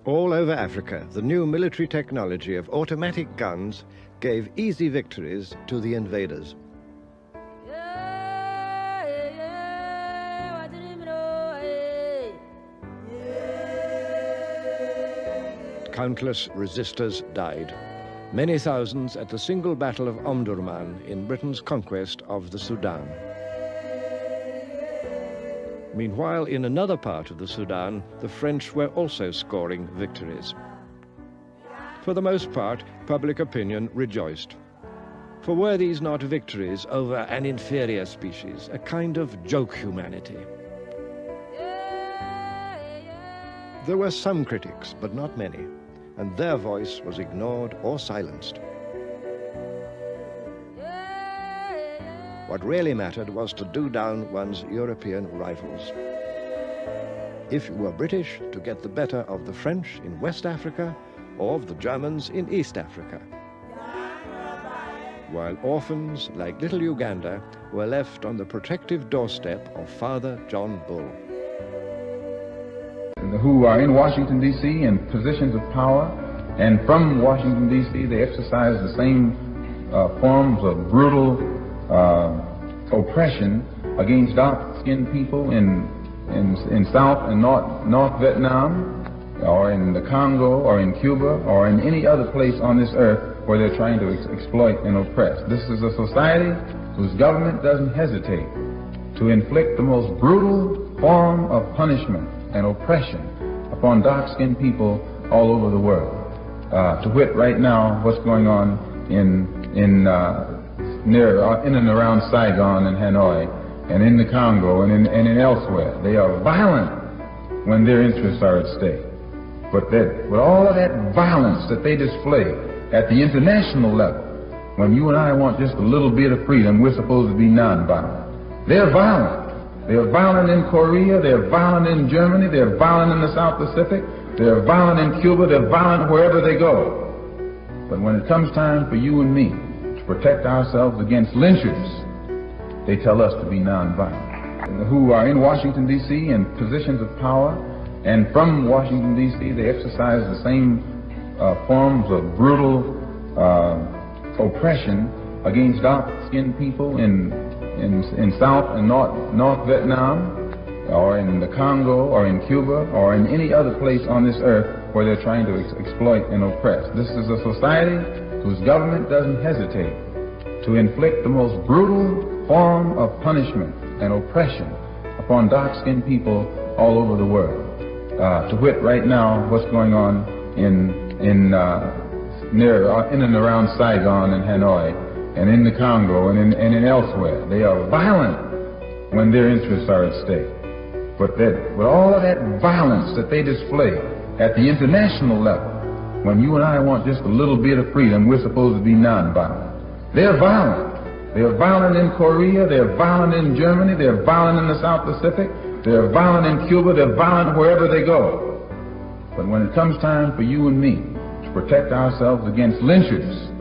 All over Africa, the new military technology of automatic guns gave easy victories to the invaders. Countless resistors died. Many thousands at the single battle of Omdurman in Britain's conquest of the Sudan. Meanwhile, in another part of the Sudan, the French were also scoring victories. For the most part, public opinion rejoiced. For were these not victories over an inferior species, a kind of joke humanity? There were some critics, but not many, and their voice was ignored or silenced. What really mattered was to do down one's European rivals. If you were British, to get the better of the French in West Africa or of the Germans in East Africa, while orphans like little Uganda were left on the protective doorstep of Father John Bull. Who are in Washington, D.C. in positions of power, and from Washington, D.C. they exercise the same forms of brutal oppression against dark-skinned people in South and North Vietnam, or in the Congo, or in Cuba, or in any other place on this earth where they're trying to exploit and oppress. This is a society whose government doesn't hesitate to inflict the most brutal form of punishment and oppression upon dark-skinned people all over the world. To wit, right now, what's going on in and around Saigon and Hanoi, and in the Congo and in elsewhere. They are violent when their interests are at stake. But with all of that violence that they display at the international level, when you and I want just a little bit of freedom, we're supposed to be nonviolent. They're violent. They're violent in Korea, they're violent in Germany, they're violent in the South Pacific, they're violent in Cuba, they're violent wherever they go. But when it comes time for you and me to protect ourselves against lynchers, they tell us to be nonviolent. Who are in Washington, D.C. in positions of power, and from Washington, D.C. they exercise the same forms of brutal oppression against dark-skinned people in South and North Vietnam, or in the Congo, or in Cuba, or in any other place on this earth where they're trying to exploit and oppress. This is a society whose government doesn't hesitate to inflict the most brutal form of punishment and oppression upon dark-skinned people all over the world. To wit, right now, what's going on in and around Saigon and Hanoi, and in the Congo and in elsewhere. They are violent when their interests are at stake. But with all of that violence that they display at the international level, when you and I want just a little bit of freedom, we're supposed to be nonviolent. They're violent. They're violent in Korea, they're violent in Germany, they're violent in the South Pacific, they're violent in Cuba, they're violent wherever they go. But when it comes time for you and me to protect ourselves against lynchers,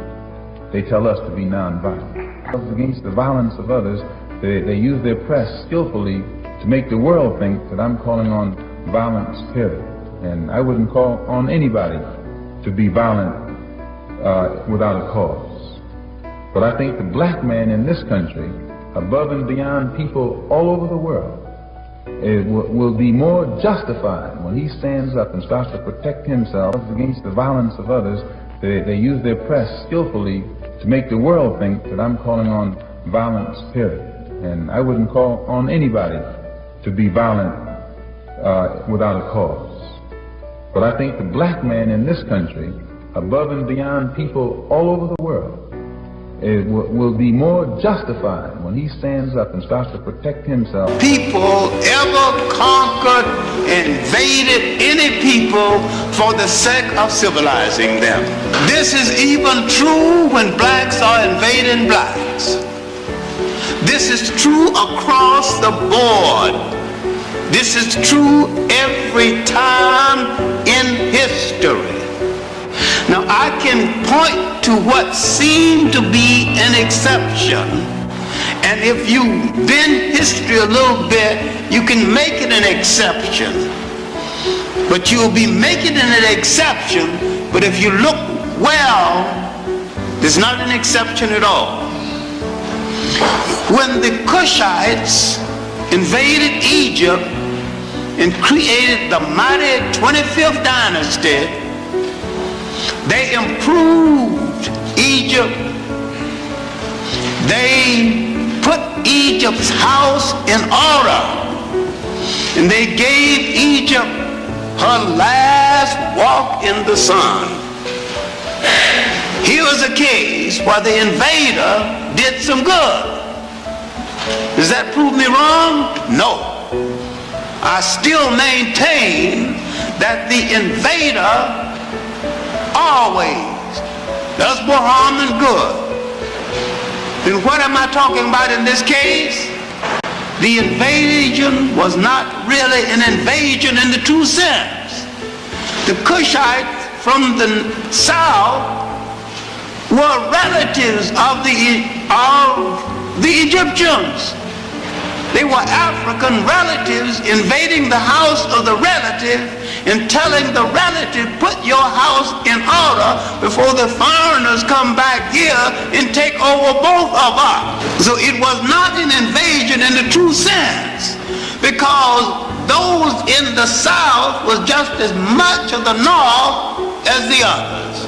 they tell us to be nonviolent. Against the violence of others, they use their press skillfully to make the world think that I'm calling on violence, period. And I wouldn't call on anybody to be violent without a cause. But I think the black man in this country, above and beyond people all over the world, will be more justified when he stands up and starts to protect himself against the violence of others. They use their press skillfully to make the world think that I'm calling on violence, period. And I wouldn't call on anybody to be violent without a cause. But I think the black man in this country, above and beyond people all over the world, will be more justified when he stands up and starts to protect himself. People ever conquered, invaded any people for the sake of civilizing them. This is even true when blacks are invading blacks. This is true across the board. This is true every time in history. Now I can point to what seemed to be an exception, and if you bend history a little bit, you can make it an exception. But you'll be making it an exception, but if you look well, there's not an exception at all. When the Cushites invaded Egypt and created the mighty 25th dynasty, they improved Egypt. They put Egypt's house in order, and they gave Egypt her last walk in the sun. Here was a case where the invader did some good. Does that prove me wrong? No. I still maintain that the invader always does more harm than good. Then what am I talking about in this case? The invasion was not really an invasion in the true sense. The Cushites from the south were relatives of the Egyptians. They were African relatives invading the house of the relative and telling the relative, put your house in order before the foreigners come back here and take over both of us. So it was not an invasion in the true sense, because those in the south was just as much of the north as the others.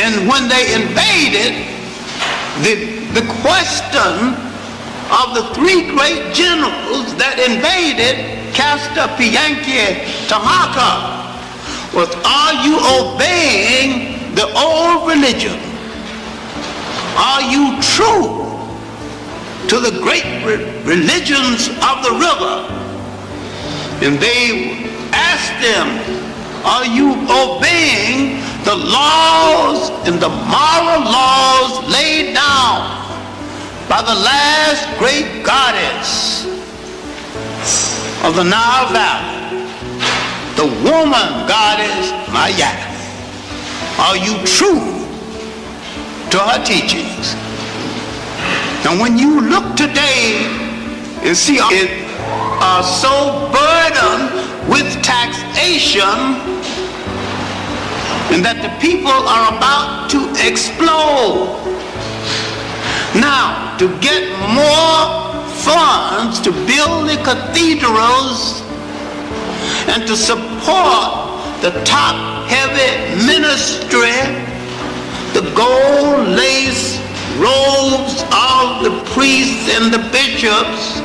And when they invaded, the question of the three great generals that invaded Castor, Pianki, Tamaka was, are you obeying the old religion? Are you true to the great religions of the river? And they asked them, are you obeying the laws and the moral laws laid down by the last great goddess of the Nile Valley, the woman goddess Maya? Are you true to her teachings? And when you look today and see it are so burdened with taxation, and that the people are about to explode. Now, to get more funds to build the cathedrals and to support the top-heavy ministry, the gold lace robes of the priests and the bishops,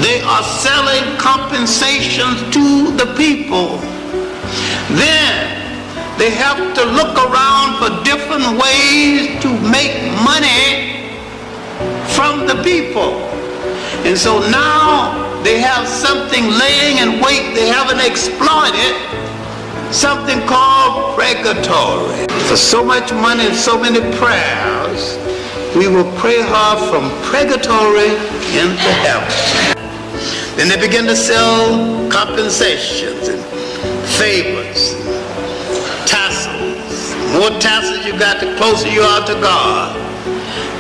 they are selling compensations to the people. Then they have to look around for different ways to make money from the people. And so now they have something laying in wait they haven't exploited, something called purgatory. For so much money and so many prayers, we will pray her from purgatory into heaven. Then they begin to sell compensations and favors, tassels. The more tassels you got, the closer you are to God.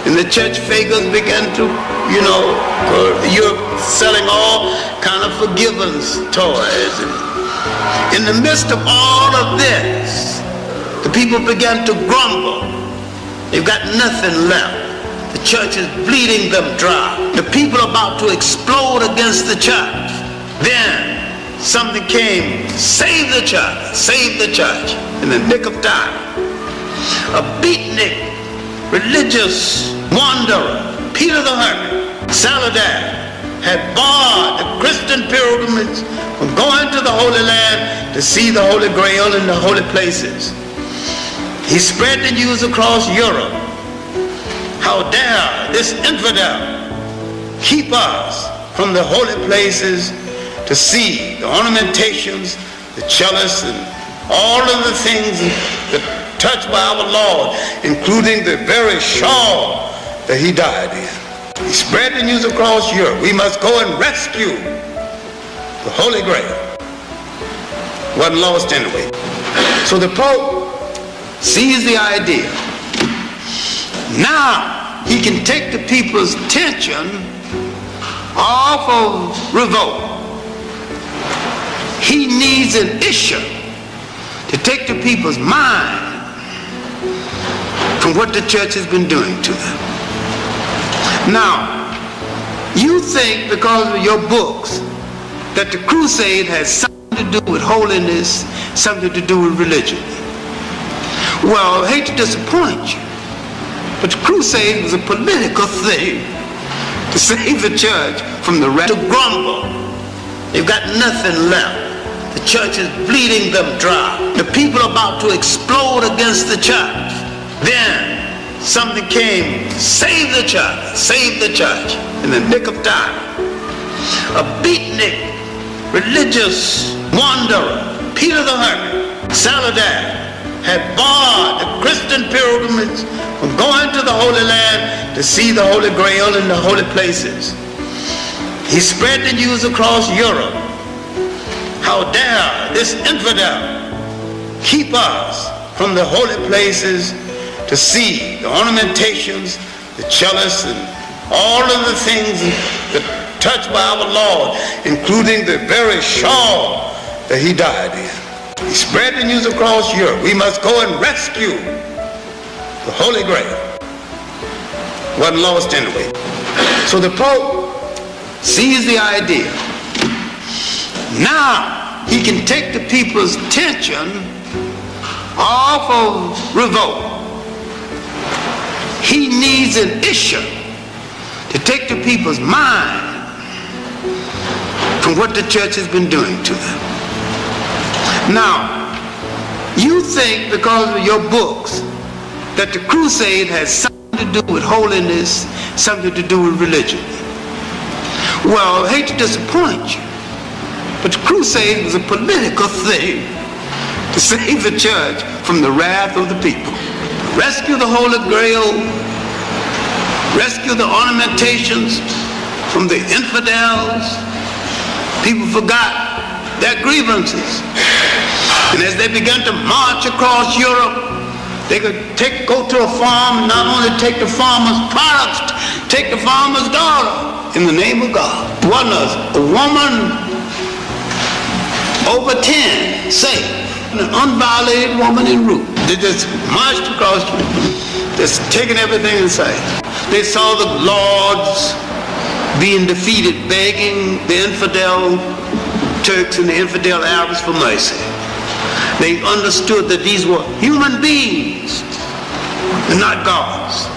And the church figures begin to, you're selling all kind of forgiveness toys. And in the midst of all of this, the people began to grumble. They've got nothing left. The church is bleeding them dry. The people are about to explode against the church. Then something came, save the church in the nick of time. A beatnik, religious wanderer, Peter the Hermit, Saladin, had barred the Christian pilgrims from going to the Holy Land to see the Holy Grail in the holy places. He spread the news across Europe. How dare this infidel keep us from the holy places to see the ornamentations, the chalice and all of the things that touched by our Lord, including the very shawl that he died in. He spread the news across Europe. We must go and rescue the Holy Grail. Wasn't lost anyway. So the Pope sees the idea. Now he can take the people's attention off of revolt. He needs an issue to take the people's mind from what the church has been doing to them. Now, you think because of your books that the crusade has something to do with holiness, something to do with religion. Well, I hate to disappoint you, but the crusade was a political thing to save the church from the rest. To grumble. They've got nothing left. The church is bleeding them dry. The people are about to explode against the church. Then something came, save the church in the nick of time. A beatnik, religious wanderer, Peter the Hermit, Saladin, had barred the Christian pilgrims from going to the Holy Land to see the Holy Grail in the holy places. He spread the news across Europe. How dare this infidel keep us from the holy places to see the ornamentations, the chalice, and all of the things that touched by our Lord, including the very shawl that he died in. He spread the news across Europe. We must go and rescue the Holy Grail. Wasn't lost anyway. So the Pope sees the idea. Now he can take the people's attention off of revolt. He needs an issue to take the people's mind from what the church has been doing to them. Now, you think because of your books that the crusade has something to do with holiness, something to do with religion. Well, I hate to disappoint you, but the crusade was a political thing to save the church from the wrath of the people. Rescue the Holy Grail, rescue the ornamentations from the infidels. People forgot their grievances. And as they began to march across Europe, they could go to a farm and not only take the farmer's products, take the farmer's daughter in the name of God. One was a woman over 10 saved, an unviolated woman in route. They just marched across, just taking everything in sight. They saw the lords being defeated, begging the infidel Turks and the infidel Arabs for mercy. They understood that these were human beings and not gods.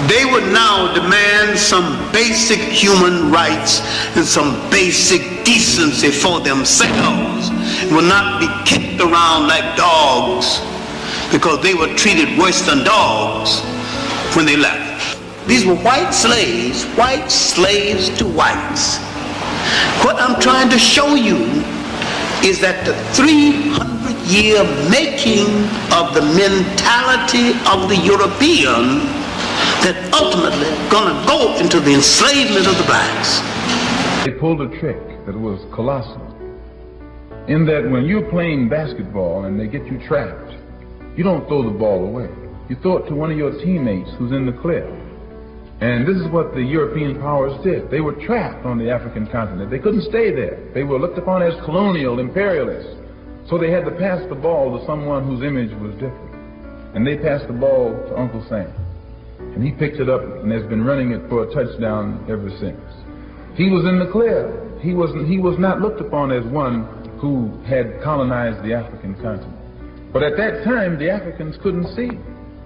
They would now demand some basic human rights and some basic decency for themselves, and would not be kicked around like dogs because they were treated worse than dogs when they left. These were white slaves to whites. What I'm trying to show you is that the 300-year making of the mentality of the European that ultimately gonna go into the enslavement of the blacks. They pulled a trick that was colossal, in that when you're playing basketball and they get you trapped, you don't throw the ball away. You throw it to one of your teammates who's in the clear. And this is what the European powers did. They were trapped on the African continent. They couldn't stay there. They were looked upon as colonial imperialists. So they had to pass the ball to someone whose image was different. And they passed the ball to Uncle Sam. And he picked it up and has been running it for a touchdown ever since. He was in the clear. He was not looked upon as one who had colonized the African continent. But at that time, the Africans couldn't see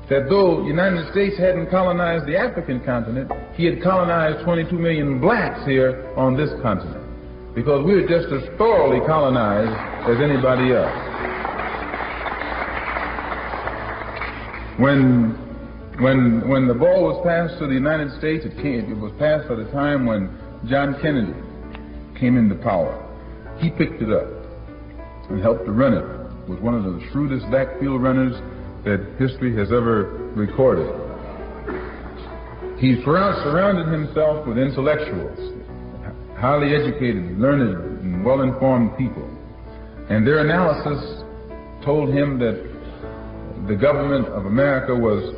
that though the United States hadn't colonized the African continent, he had colonized 22 million blacks here on this continent, because we were just as thoroughly colonized as anybody else. When the ball was passed to the United States, it was passed at a time when John Kennedy came into power. He picked it up and helped to run it was one of the shrewdest backfield runners that history has ever recorded. He surrounded himself with intellectuals, highly educated, learned, and well-informed people. And their analysis told him that the government of America was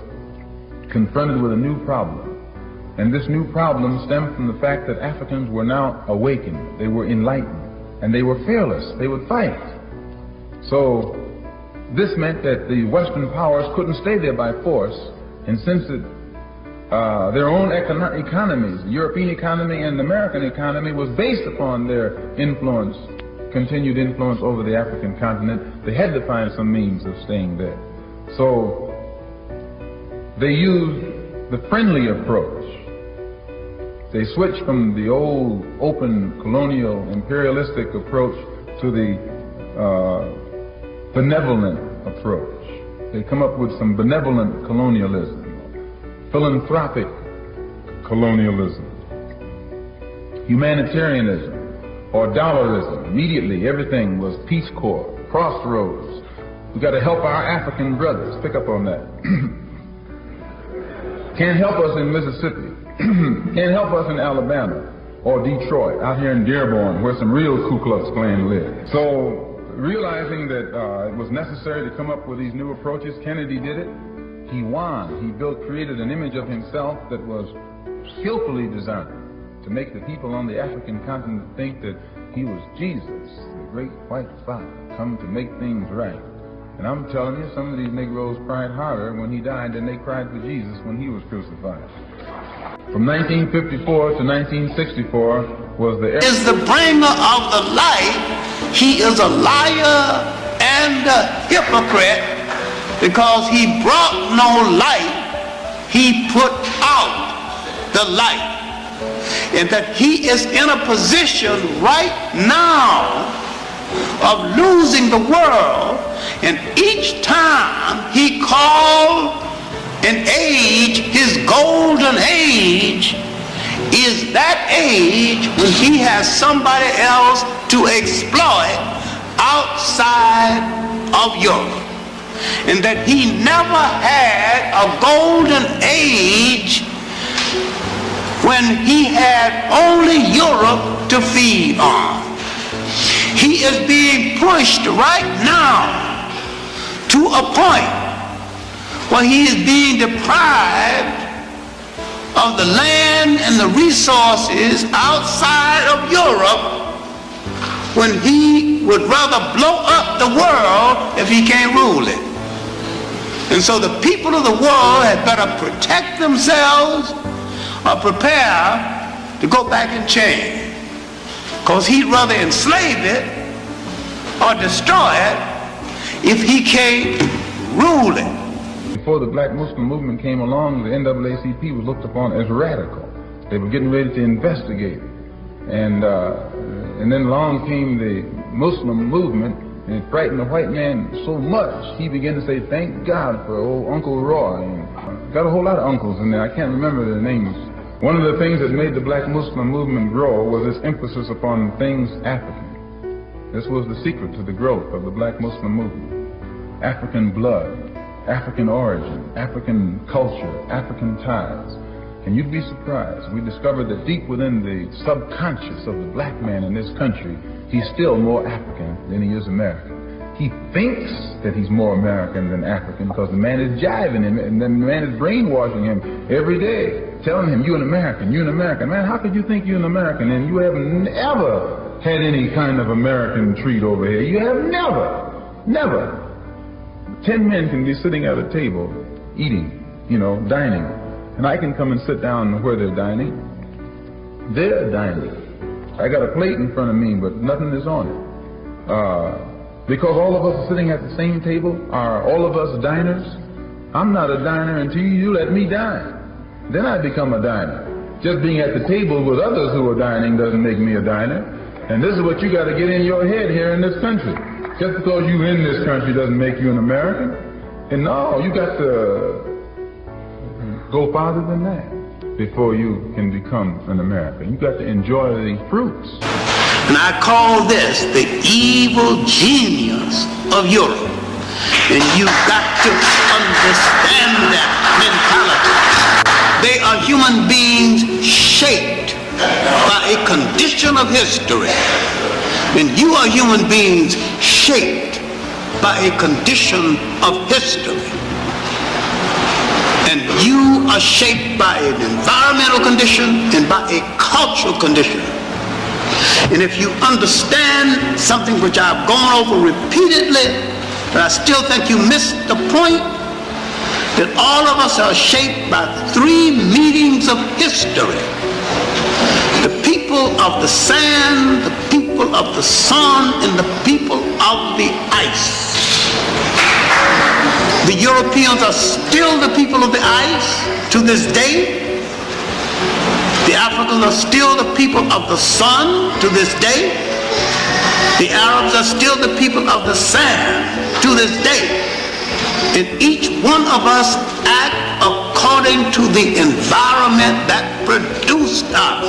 confronted with a new problem. And this new problem stemmed from the fact that Africans were now awakened, they were enlightened, and they were fearless, they would fight. So this meant that the Western powers couldn't stay there by force, and since their own economies, the European economy and the American economy, was based upon their influence, continued influence over the African continent, they had to find some means of staying there. So they used the friendly approach. They switched from the old open colonial imperialistic approach to the benevolent approach. They come up with some benevolent colonialism, philanthropic colonialism, humanitarianism, or dollarism. Immediately everything was Peace Corps, crossroads. We got to help our African brothers. Pick up on that. Can't help us in Mississippi. Can't help us in Alabama or Detroit, out here in Dearborn, where some real Ku Klux Klan live. So, realizing that it was necessary to come up with these new approaches, Kennedy did it. He won. He created an image of himself that was skillfully designed to make the people on the African continent think that he was Jesus, the great white father, come to make things right. And I'm telling you, some of these Negroes cried harder when he died than they cried for Jesus when he was crucified. From 1954 to 1964 was the... Is the bringer of the light. He is a liar and a hypocrite because he brought no light. He put out the light. And that he is in a position right now of losing the world. And each time he called an age, his golden age, is that age when he has somebody else to exploit outside of Europe. And that he never had a golden age when he had only Europe to feed on. He is being pushed right now to a point where he is being deprived of the land and the resources outside of Europe when he would rather blow up the world if he can't rule it. And so the people of the world had better protect themselves or prepare to go back and change. Because he'd rather enslave it or destroy it if he can't rule it. Before the black Muslim movement came along, the NAACP was looked upon as radical. They were getting ready to investigate it. And then along came the Muslim movement, and it frightened the white man so much, he began to say, thank God for old Uncle Roy. And got a whole lot of uncles in there. I can't remember their names. One of the things that made the black Muslim movement grow was this emphasis upon things African. This was the secret to the growth of the black Muslim movement. African blood, African origin, African culture, African ties. And you'd be surprised. We discovered that deep within the subconscious of the black man in this country, he's still more African than he is American. He thinks that he's more American than African because the man is jiving him and then the man is brainwashing him every day, telling him, you're an American, you're an American. Man, how could you think you're an American and you have never had any kind of American treat over here? You have never. 10 men can be sitting at a table eating, dining. And I can come and sit down where they're dining. They're dining. I got a plate in front of me, but nothing is on it. Because all of us are sitting at the same table, are all of us diners? I'm not a diner until you let me dine. Then I become a diner. Just being at the table with others who are dining doesn't make me a diner. And this is what you got to get in your head here in this country. Just because you're in this country doesn't make you an American. And no, you got to go farther than that before you can become an American. You got to enjoy the fruits. And I call this the evil genius of Europe. And you've got to understand that mentality. They are human beings shaped by a condition of history. And you are human beings shaped by a condition of history. And you are shaped by an environmental condition and by a cultural condition. And if you understand something which I've gone over repeatedly, but I still think you missed the point, that all of us are shaped by three meetings of history. The people of the sand, the people of the sun, and the people of the ice. The Europeans are still the people of the ice to this day. The Africans are still the people of the sun to this day. The Arabs are still the people of the sand to this day. And each one of us act according to the environment that produced us.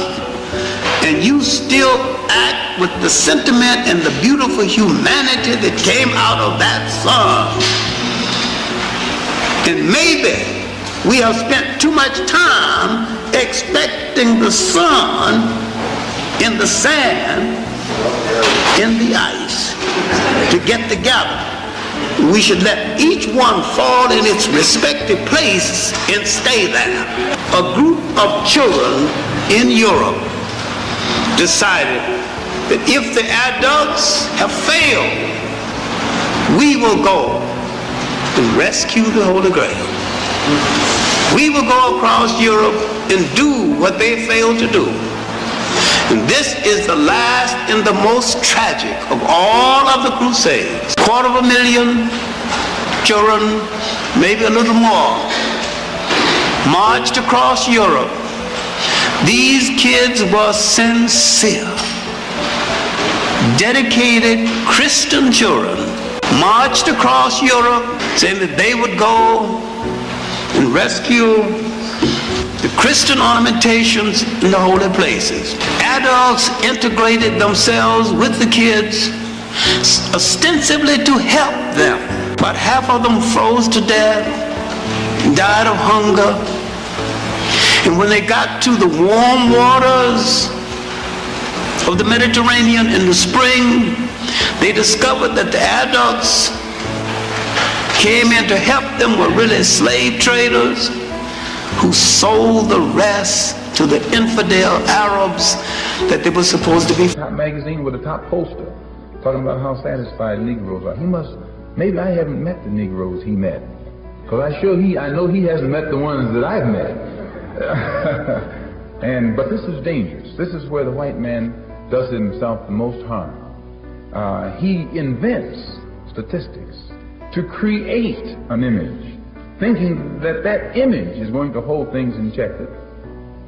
And you still act with the sentiment and the beautiful humanity that came out of that sun. And maybe we have spent too much time expecting the sun in the sand, in the ice, to get together. We should let each one fall in its respective place and stay there. A group of children in Europe decided that if the adults have failed, we will go and rescue the Holy Grail. We will go across Europe and do what they failed to do. And this is the last and the most tragic of all of the Crusades. 250,000 children, maybe a little more, marched across Europe. These kids were sincere, dedicated Christian children, marched across Europe saying that they would go and rescue the Christian ornamentations in the holy places. Adults integrated themselves with the kids ostensibly to help them, but half of them froze to death, died of hunger. And when they got to the warm waters of the Mediterranean in the spring, they discovered that the adults came in to help them were really slave traders who sold the rest to the infidel Arabs that they were supposed to be. Top magazine with a top poster talking about how satisfied Negroes are. He must, maybe I haven't met the Negroes he met, because I know he hasn't met the ones that I've met. But this is dangerous. This is where the white man does himself the most harm. He invents statistics to create an image, thinking that that image is going to hold things in check.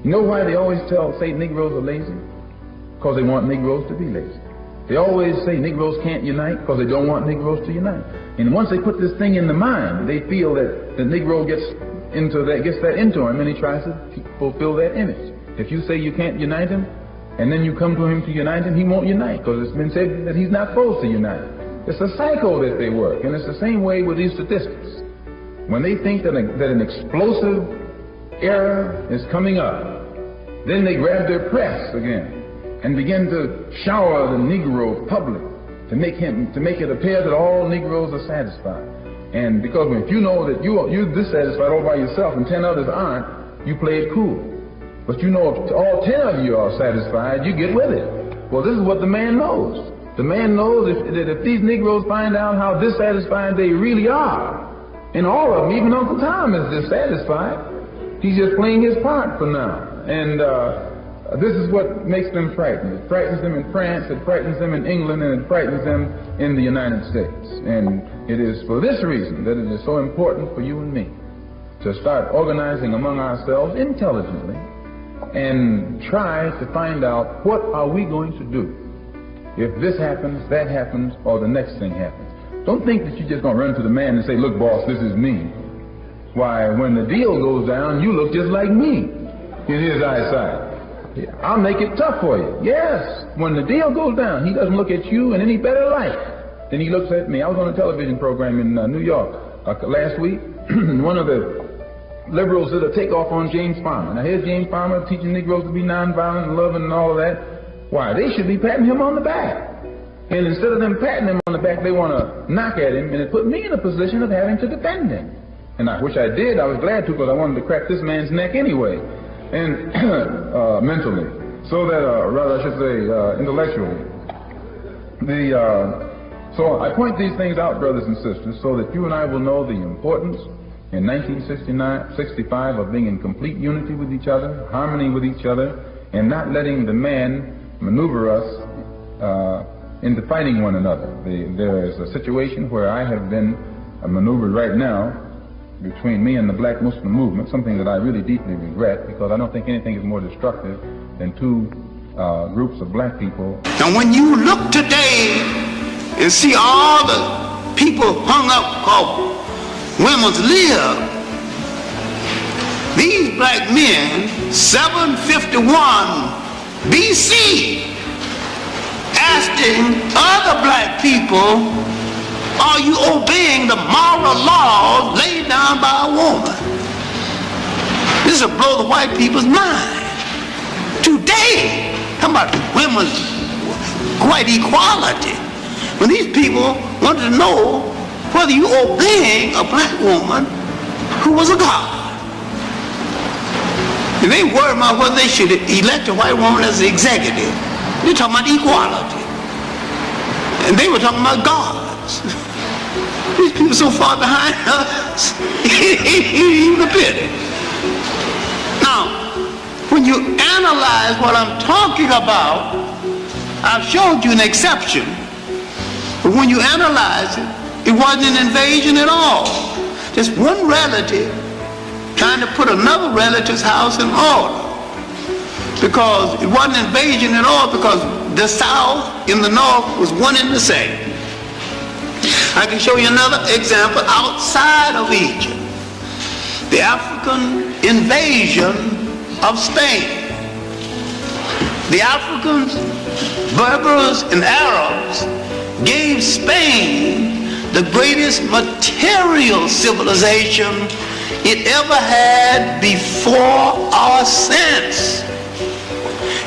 You know why they always say Negroes are lazy? Because they want Negroes to be lazy. They always say Negroes can't unite because they don't want Negroes to unite. And once they put this thing in the mind, they feel that the Negro gets that into him, and he tries to fulfill that image. If you say you can't unite him, and then you come to him to unite him, he won't unite, because it's been said that he's not supposed to unite. It's a cycle that they work, and it's the same way with these statistics. When they think that an explosive era is coming up, then they grab their press again and begin to shower the Negro public to make it appear that all Negroes are satisfied. And because if you know that you're dissatisfied all by yourself and 10 others aren't, you play it cool. But you know if all 10 of you are satisfied, you get with it. Well, this is what the man knows. The man knows that if these Negroes find out how dissatisfied they really are, and all of them, even Uncle Tom is dissatisfied, he's just playing his part for now. And this is what makes them frightened. It frightens them in France, it frightens them in England, and it frightens them in the United States. And it is for this reason that it is so important for you and me to start organizing among ourselves intelligently and try to find out what are we going to do if this happens, that happens, or the next thing happens. Don't think that you're just going to run to the man and say, look, boss, this is me. Why, when the deal goes down, you look just like me in his eyesight. Yeah, I'll make it tough for you. Yes, when the deal goes down, he doesn't look at you in any better light Then he looks at me. I was on a television program in New York last week. One of the liberals did a takeoff on James Farmer. Now here's James Farmer teaching Negroes to be nonviolent and loving and all of that. Why, they should be patting him on the back. And instead of them patting him on the back, they want to knock at him, and it put me in a position of having to defend him. And I wish I did. I was glad to, because I wanted to crack this man's neck anyway, and mentally. So that, rather I should say, intellectually. So I point these things out, brothers and sisters, so that you and I will know the importance in 1965 of being in complete unity with each other, harmony with each other, and not letting the man maneuver us into fighting one another. There is a situation where I have been maneuvered right now between me and the black Muslim movement, something that I really deeply regret, because I don't think anything is more destructive than two groups of black people. And when you look today and see all the people hung up called women's lib, these black men, 751 BC, asking other black people, are you obeying the moral laws laid down by a woman? This will blow the white people's mind. Today, talking about women's white equality, when these people wanted to know whether you obeying a black woman who was a god. And they worried about whether they should elect a white woman as the executive. They're talking about equality. And they were talking about gods. These people so far behind us, even a pity. Now, when you analyze what I'm talking about, I've showed you an exception. But when you analyze it, it wasn't an invasion at all. Just one relative trying to put another relative's house in order. Because it wasn't an invasion at all, because the South and the North was one and the same. I can show you another example outside of Egypt. The African invasion of Spain. The Africans, Berbers, and Arabs gave Spain the greatest material civilization it ever had before or since.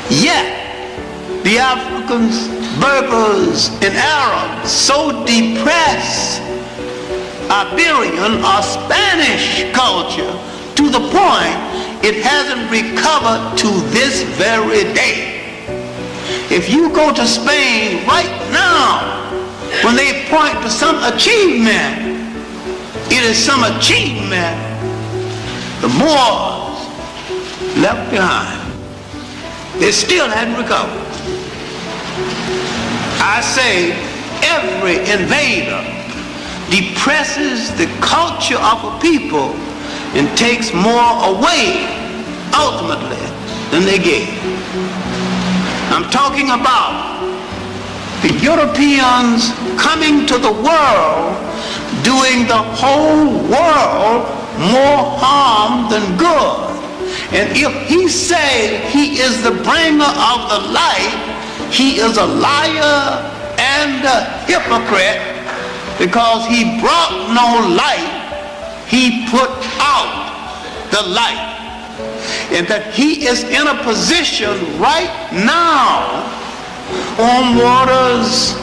Yet, the Africans, Berbers, and Arabs so depressed Iberian or Spanish culture to the point it hasn't recovered to this very day. If you go to Spain right now, when they point to some achievement, it is some achievement the Moors left behind. They still hadn't recovered. I say every invader depresses the culture of a people and takes more away ultimately than they gave. I'm talking about the Europeans coming to the world, doing the whole world more harm than good. And if he said he is the bringer of the light, he is a liar and a hypocrite, because he brought no light, he put out the light. And that he is in a position right now on waters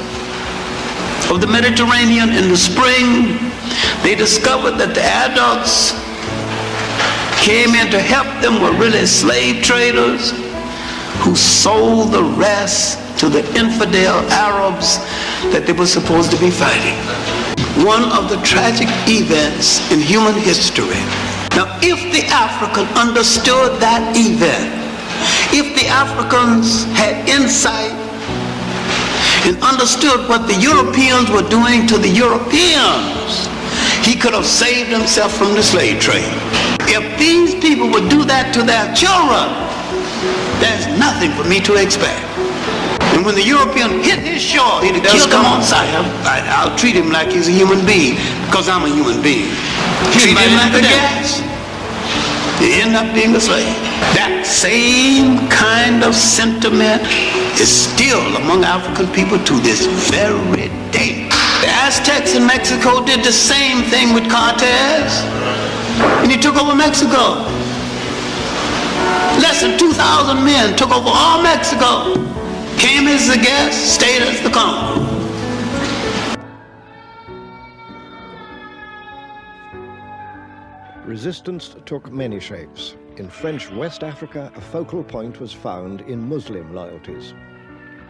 of the Mediterranean in the spring. They discovered that the adults came in to help them were really slave traders who sold the rest to the infidel Arabs that they were supposed to be fighting. One of the tragic events in human history. Now, if the African understood that event, if the Africans had insight and understood what the Europeans were doing to the Europeans, he could have saved himself from the slave trade. If these people would do that to their children, there's nothing for me to expect. And when the European hit his shore, he'd have killed him on sight. I'll treat him like he's a human being, because I'm a human being. Treat him like a gas. He end up being a slave. That same kind of sentiment is still among African people to this very day. The Aztecs in Mexico did the same thing with Cortez, and he took over Mexico. Less than 2,000 men took over all Mexico, came as a guest, stayed as the conqueror. Resistance took many shapes. In French West Africa, a focal point was found in Muslim loyalties.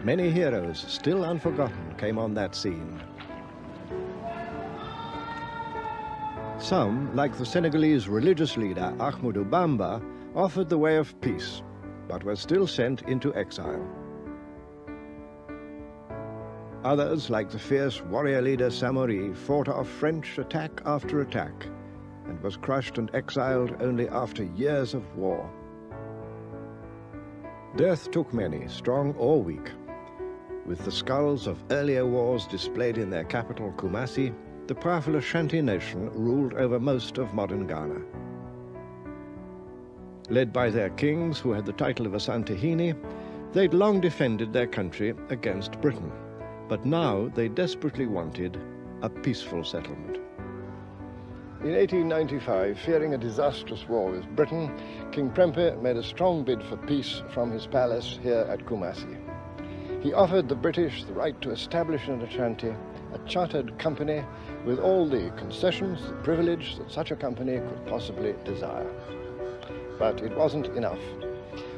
Many heroes, still unforgotten, came on that scene. Some, like the Senegalese religious leader Ahmadou Bamba, offered the way of peace, but were still sent into exile. Others, like the fierce warrior leader Samori, fought off French attack after attack, and was crushed and exiled only after years of war. Death took many, strong or weak. With the skulls of earlier wars displayed in their capital, Kumasi, the powerful Ashanti nation ruled over most of modern Ghana. Led by their kings, who had the title of Asantehene, they'd long defended their country against Britain, but now they desperately wanted a peaceful settlement. In 1895, fearing a disastrous war with Britain, King Prempeh made a strong bid for peace from his palace here at Kumasi. He offered the British the right to establish in Ashanti a chartered company with all the concessions, the privilege that such a company could possibly desire. But it wasn't enough,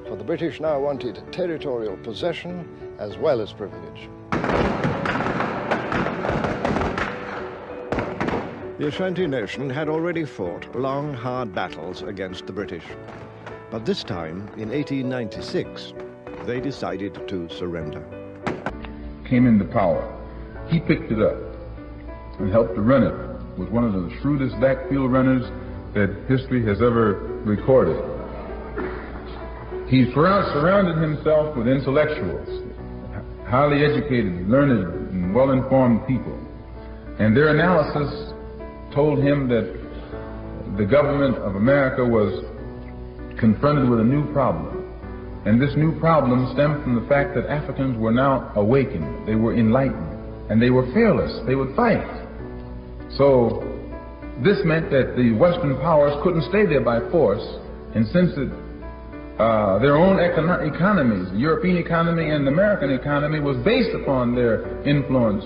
for the British now wanted territorial possession as well as privilege. The Ashanti nation had already fought long, hard battles against the British. But this time, in 1896, they decided to surrender. Came into power. He picked it up and helped to run it. Was one of the shrewdest backfield runners that history has ever recorded. He surrounded himself with intellectuals, highly educated, learned, and well-informed people. And their analysis told him that the government of America was confronted with a new problem. And this new problem stemmed from the fact that Africans were now awakened, they were enlightened, and they were fearless, they would fight. So this meant that the Western powers couldn't stay there by force, and since their own economies, the European economy and the American economy, was based upon their influence,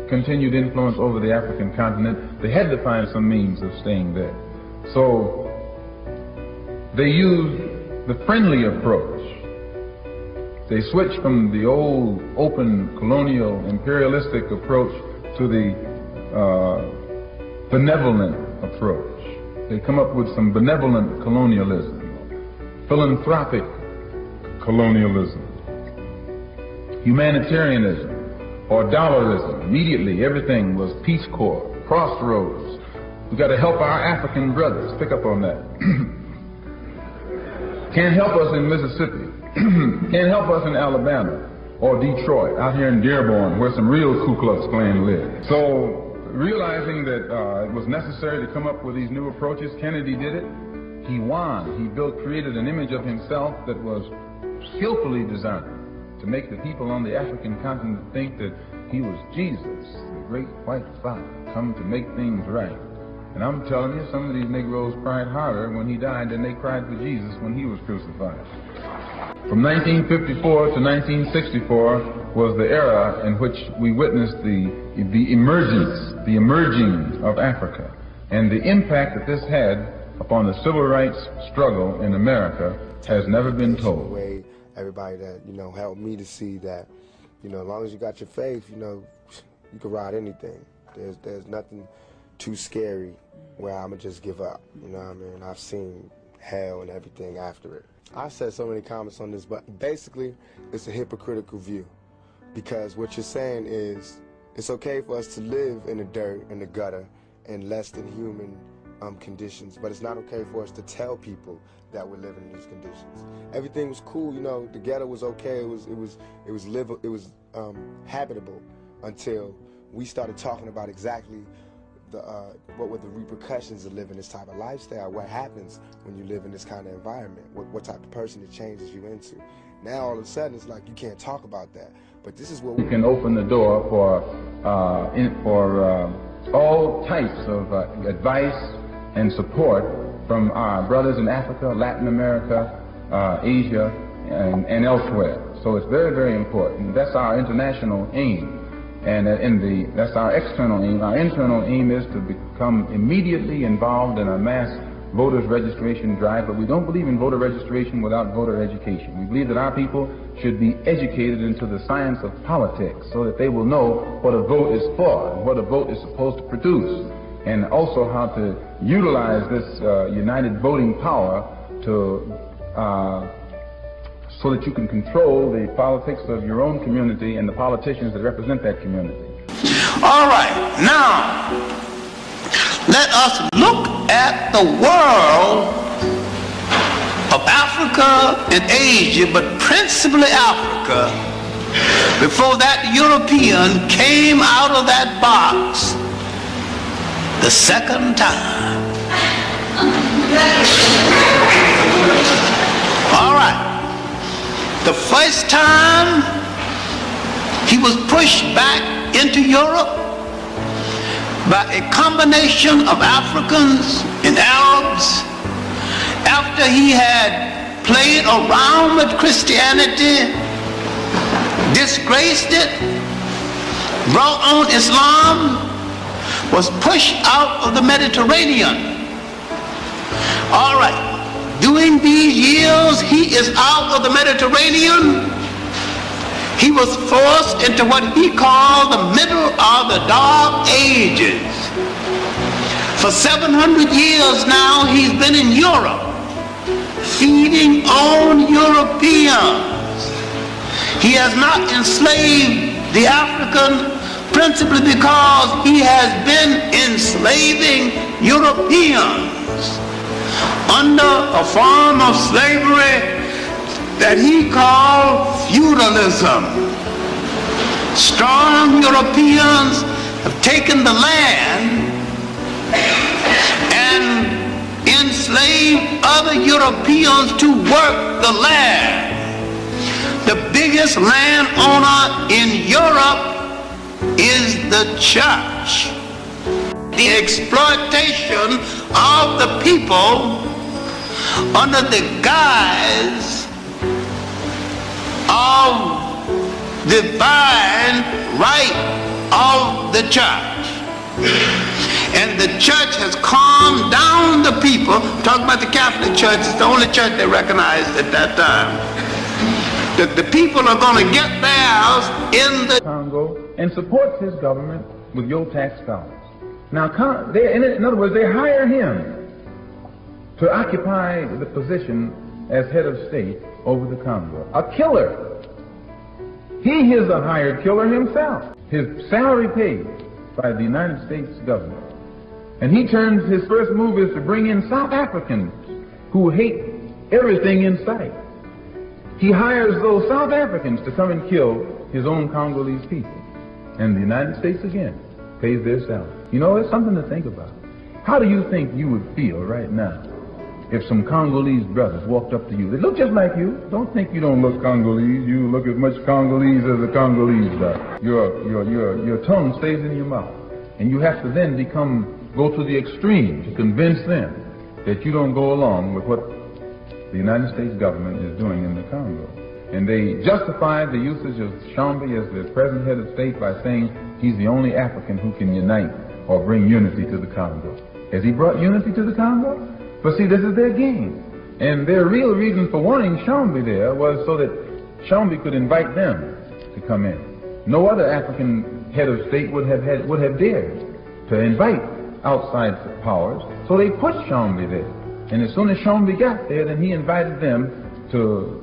continued influence over the African continent, they had to find some means of staying there. So they used the friendly approach. They switched from the old open colonial imperialistic approach to the benevolent approach. They come up with some benevolent colonialism, philanthropic colonialism, humanitarianism, or dollarism. Immediately, everything was Peace Corps, crossroads. We got to help our African brothers. Pick up on that. Can't help us in Mississippi. Can't help us in Alabama or Detroit, out here in Dearborn, where some real Ku Klux Klan live. So, realizing that it was necessary to come up with these new approaches, Kennedy did it. He won. He created an image of himself that was skillfully designed to make the people on the African continent think that he was Jesus, the great white father, come to make things right. And I'm telling you, some of these Negroes cried harder when he died than they cried for Jesus when he was crucified. From 1954 to 1964 was the era in which we witnessed the emerging of Africa, and the impact that this had upon the civil rights struggle in America has never been told. Everybody that, helped me to see that, as long as you got your faith, you can ride anything. There's nothing too scary where I'ma just give up, you know what I mean? I've seen hell and everything after it. I said so many comments on this, but basically it's a hypocritical view, because what you're saying is it's okay for us to live in the dirt, in the gutter, in less than human conditions, but it's not okay for us to tell people that we're living in these conditions. Everything was cool, the ghetto was okay, it was habitable until we started talking about exactly what were the repercussions of living this type of lifestyle, what happens when you live in this kind of environment, what type of person it changes you into. Now all of a sudden it's like you can't talk about that. But this is what we can open the door for all types of advice and support from our brothers in Africa, Latin America, Asia, and elsewhere. So it's very, very important. That's our international aim. And that's our external aim. Our internal aim is to become immediately involved in a mass voters registration drive, but we don't believe in voter registration without voter education. We believe that our people should be educated into the science of politics so that they will know what a vote is for and what a vote is supposed to produce, and also how to utilize this united voting power to so that you can control the politics of your own community and the politicians that represent that community. All right, now let us look at the world of Africa and Asia, but principally Africa, before that European came out of that box the second time. All right. The first time he was pushed back into Europe by a combination of Africans and Arabs after he had played around with Christianity, disgraced it, brought on Islam, was pushed out of the Mediterranean. All right. During these years, he is out of the Mediterranean. He was forced into what he called the middle of the Dark Ages. For 700 years now, he's been in Europe, feeding on Europeans. He has not enslaved the African principally because he has been enslaving Europeans under a form of slavery that he called feudalism. Strong Europeans have taken the land and enslaved other Europeans to work the land. The biggest landowner in Europe is the church. The exploitation of the people under the guise of divine right of the church. And the church has calmed down the people. Talk about the Catholic Church, it's the only church they recognized at that time. That the people are going to get theirs in the Congo and supports his government with your tax dollars. Now, in other words, they hire him to occupy the position as head of state over the Congo. A killer. He is a hired killer himself. His salary paid by the United States government. And he turns, his first move is to bring in South Africans who hate everything in sight. He hires those South Africans to come and kill his own Congolese people. And the United States again pays their salary. You know, it's something to think about. How do you think you would feel right now if some Congolese brothers walked up to you? They look just like you. Don't think you don't look Congolese. You look as much Congolese as a Congolese does. Your tongue stays in your mouth. And you have to then go to the extreme to convince them that you don't go along with what the United States government is doing in the Congo. And they justified the usage of Shambi as the present head of state by saying he's the only African who can unite or bring unity to the Congo. Has he brought unity to the Congo? But see, this is their game. And their real reason for wanting Shambi there was so that Shambi could invite them to come in. No other African head of state would have dared to invite outside powers, so they put Shambi there. And as soon as Shambi got there, then he invited them to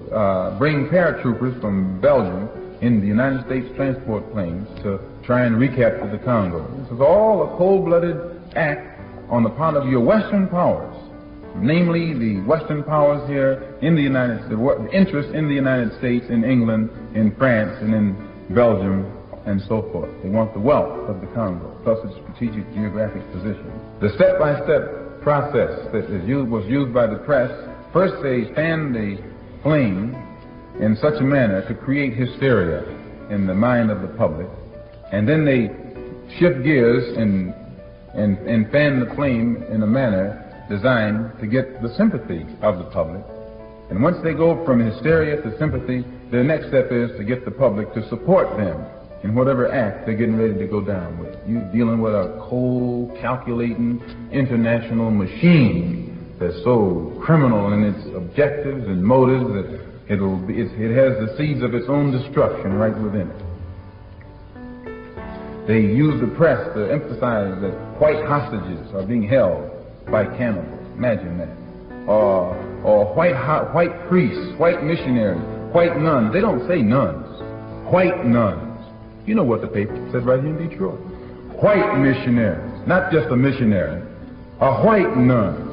bring paratroopers from Belgium in the United States transport planes to try and recapture the Congo. This was all a cold-blooded act on the part of your Western powers, namely the Western powers here in the United States, the interest in the United States, in England, in France, and in Belgium, and so forth. They want the wealth of the Congo, plus its strategic geographic position. The step-by-step process that was used by the press, first they fan the flame in such a manner to create hysteria in the mind of the public, and then they shift gears and fan the flame in a manner designed to get the sympathy of the public. And once they go from hysteria to sympathy, their next step is to get the public to support them in whatever act they're getting ready to go down with. You're dealing with a cold, calculating international machine that's so criminal in its objectives and motives that it has the seeds of its own destruction right within it. They use the press to emphasize that white hostages are being held by cannibals. Imagine that. Or white priests, white missionaries, white nuns. They don't say nuns. White nuns. You know what the paper said right here in Detroit. White missionaries. Not just a missionary. A white nun.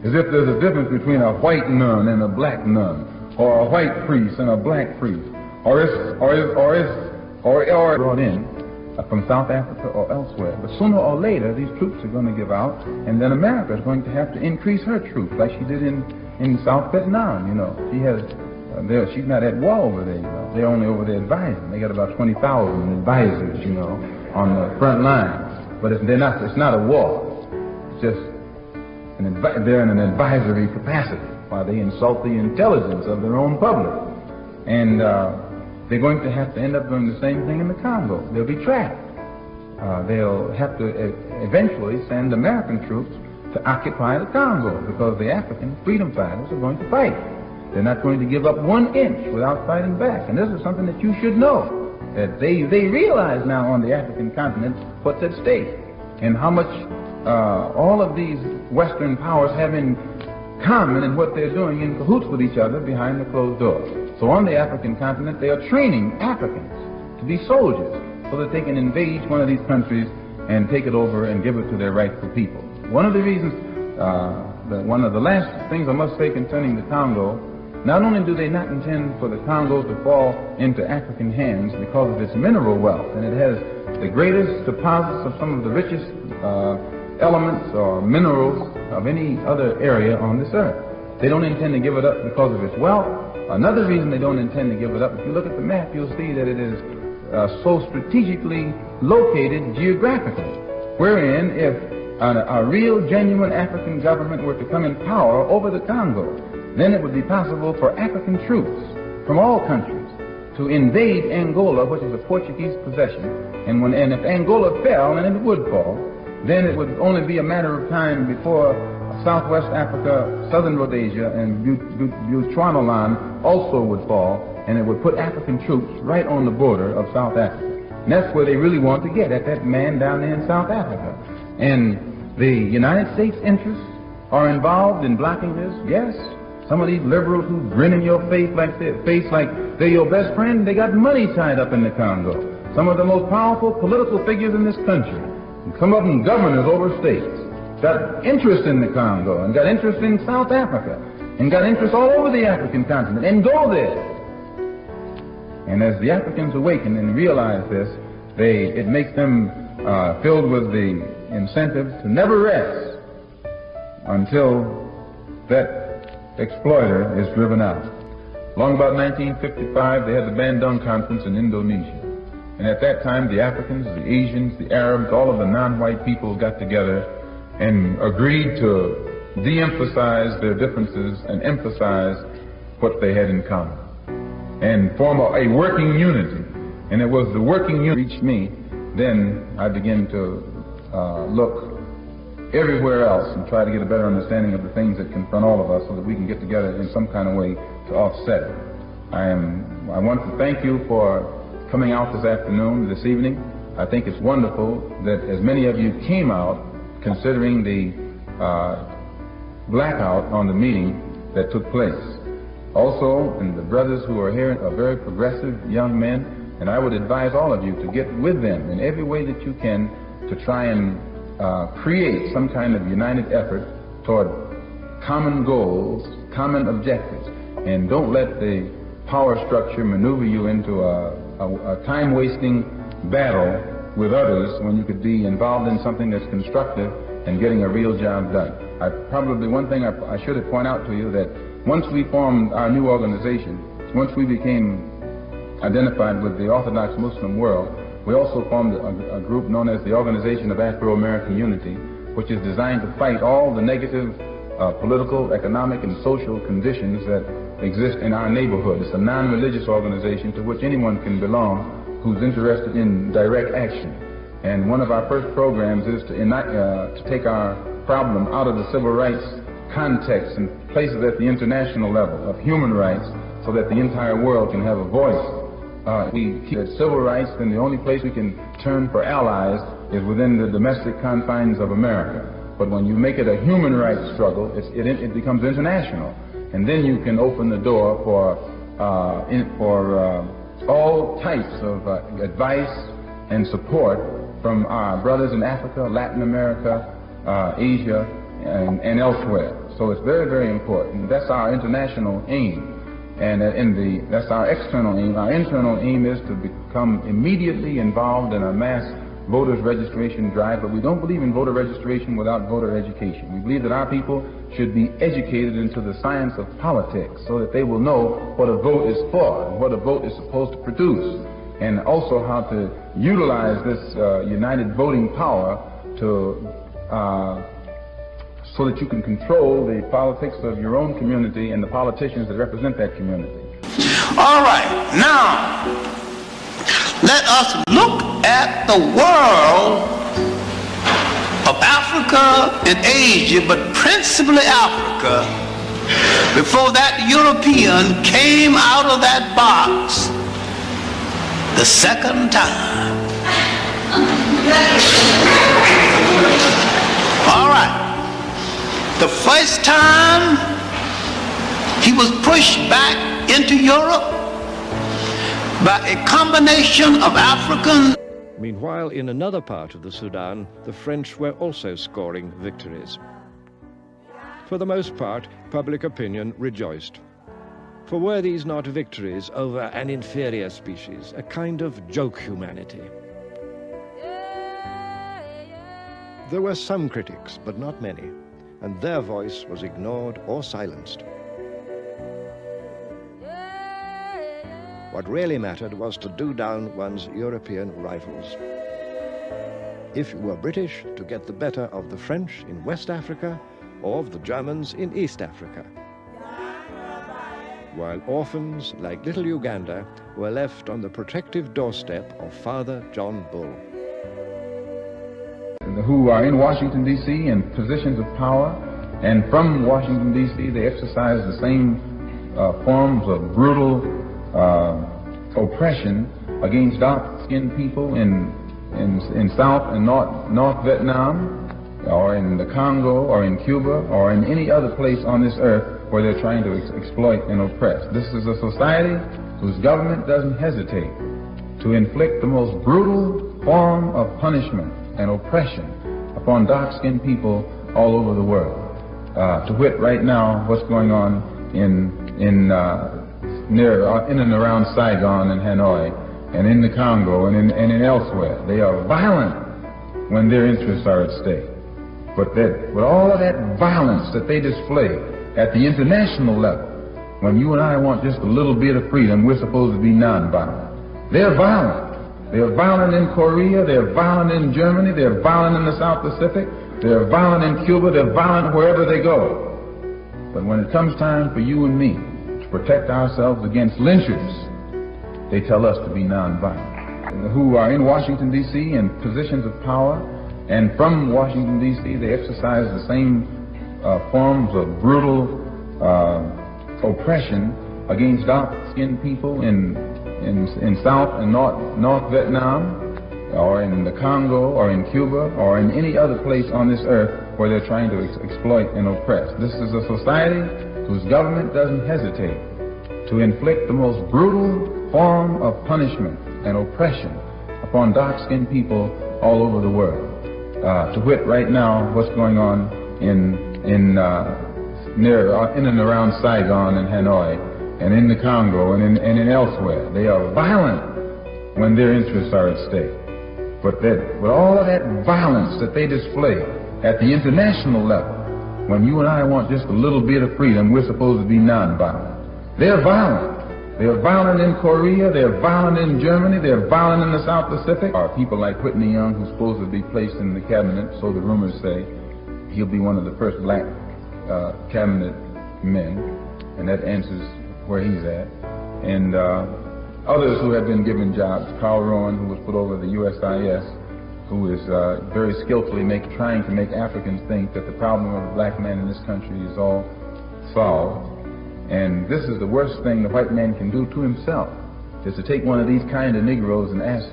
As if there's a difference between a white nun and a black nun. Or a white priest and a black priest. Or brought in from South Africa or elsewhere. But sooner or later, these troops are going to give out, and then America is going to have to increase her troops, like she did in South Vietnam. You know, she has she's not at war over there. You know, they're only over there advising. They got about 20,000 advisors, you know, on the front lines. But it's not a war. It's just they're in an advisory capacity while they insult the intelligence of their own public. And they're going to have to end up doing the same thing in the Congo. They'll be trapped. They'll have to eventually send American troops to occupy the Congo because the African freedom fighters are going to fight. They're not going to give up 1 inch without fighting back. And this is something that you should know, that they realize now on the African continent what's at stake and how much all of these Western powers have in common in what they're doing in cahoots with each other behind the closed doors. So on the African continent, they are training Africans to be soldiers so that they can invade one of these countries and take it over and give it to their rightful people. One of the reasons, one of the last things I must say concerning the Congo, not only do they not intend for the Congo to fall into African hands because of its mineral wealth, and it has the greatest deposits of some of the richest elements or minerals of any other area on this earth. They don't intend to give it up because of its wealth. Another reason they don't intend to give it up, if you look at the map, you'll see that it is so strategically located geographically, wherein if a real, genuine African government were to come in power over the Congo, then it would be possible for African troops from all countries to invade Angola, which is a Portuguese possession, and if Angola fell, and it would fall, then it would only be a matter of time before Southwest Africa, Southern Rhodesia, and Bechuanaland also would fall, and it would put African troops right on the border of South Africa. And that's where they really want to get, at that man down there in South Africa. And the United States interests are involved in blocking this, yes. Some of these liberals who grin in your face like they're your best friend, they got money tied up in the Congo. Some of the most powerful political figures in this country, and some of them governors over states, got interest in the Congo, and got interest in South Africa, and got interest all over the African continent, and go there. And as the Africans awaken and realize this, it makes them filled with the incentive to never rest until that exploiter is driven out. Long about 1955, they had the Bandung Conference in Indonesia. And at that time, the Africans, the Asians, the Arabs, all of the non-white people got together and agreed to de-emphasize their differences and emphasize what they had in common and form a working unity. And it was the working unity that reached me. Then I began to look everywhere else and try to get a better understanding of the things that confront all of us so that we can get together in some kind of way to offset it. I want to thank you for coming out this afternoon, this evening. I think it's wonderful that as many of you came out, considering the blackout on the meeting that took place. Also, and the brothers who are here are very progressive young men, and I would advise all of you to get with them in every way that you can to try and create some kind of united effort toward common goals, common objectives, and don't let the power structure maneuver you into a time-wasting battle with others when you could be involved in something that's constructive and getting a real job done. One thing I should have pointed out to you that once we formed our new organization, once we became identified with the Orthodox Muslim world, we also formed a group known as the Organization of Afro-American Unity, which is designed to fight all the negative political, economic, and social conditions that exist in our neighborhood. It's a non-religious organization to which anyone can belong who's interested in direct action. And one of our first programs is to take our problem out of the civil rights context and place it at the international level of human rights so that the entire world can have a voice. We keep civil rights, then the only place we can turn for allies is within the domestic confines of America. But when you make it a human rights struggle, it becomes international. And then you can open the door for all types of advice and support from our brothers in Africa, Latin America, Asia, and elsewhere. So it's very, very important. That's our international aim. And that's our external aim. Our internal aim is to become immediately involved in a mass voters registration drive, but we don't believe in voter registration without voter education. We believe that our people should be educated into the science of politics so that they will know what a vote is for and what a vote is supposed to produce, and also how to utilize this united voting power so that you can control the politics of your own community and the politicians that represent that community. All right, now let us look at the world of Africa and Asia, but principally Africa, before that European came out of that box the second time. All right. The first time he was pushed back into Europe by a combination of Africans. Meanwhile, in another part of the Sudan, the French were also scoring victories. For the most part, public opinion rejoiced. For were these not victories over an inferior species, a kind of joke humanity? There were some critics, but not many, and their voice was ignored or silenced. What really mattered was to do down one's European rivals. If you were British, to get the better of the French in West Africa or of the Germans in East Africa, while orphans like little Uganda were left on the protective doorstep of Father John Bull. Who are in Washington, D.C. in positions of power, and from Washington, D.C. they exercise the same forms of brutal oppression against dark-skinned people in South and North Vietnam, or in the Congo, or in Cuba, or in any other place on this earth where they're trying to exploit and oppress. This is a society whose government doesn't hesitate to inflict the most brutal form of punishment and oppression upon dark-skinned people all over the world. To wit, right now, what's going on in and around Saigon and Hanoi, and in the Congo and in elsewhere. They are violent when their interests are at stake. But with all of that violence that they display at the international level, when you and I want just a little bit of freedom, we're supposed to be nonviolent. They're violent. They're violent in Korea, they're violent in Germany, they're violent in the South Pacific, they're violent in Cuba, they're violent wherever they go. But when it comes time for you and me to protect ourselves against lynchers, they tell us to be nonviolent. Who are in Washington, D.C. in positions of power, and from Washington, D.C. they exercise the same forms of brutal oppression against dark-skinned people in South and North Vietnam, or in the Congo, or in Cuba, or in any other place on this earth where they're trying to exploit and oppress. This is a society whose government doesn't hesitate to inflict the most brutal form of punishment and oppression upon dark-skinned people all over the world. To wit, right now, what's going on in and around Saigon and Hanoi, and in the Congo and in elsewhere. They are violent when their interests are at stake. But with all of that violence that they display at the international level, when you and I want just a little bit of freedom, we're supposed to be nonviolent. They're violent. They're violent in Korea, they're violent in Germany, they're violent in the South Pacific. People like Whitney Young, who's supposed to be placed in the cabinet, so the rumors say. He'll be one of the first black cabinet men, and that answers where he's at. And others who have been given jobs, Carl Rowan, who was put over the USIS, who is very skillfully trying to make Africans think that the problem of the black man in this country is all solved. And this is the worst thing the white man can do to himself, is to take one of these kind of Negroes and ask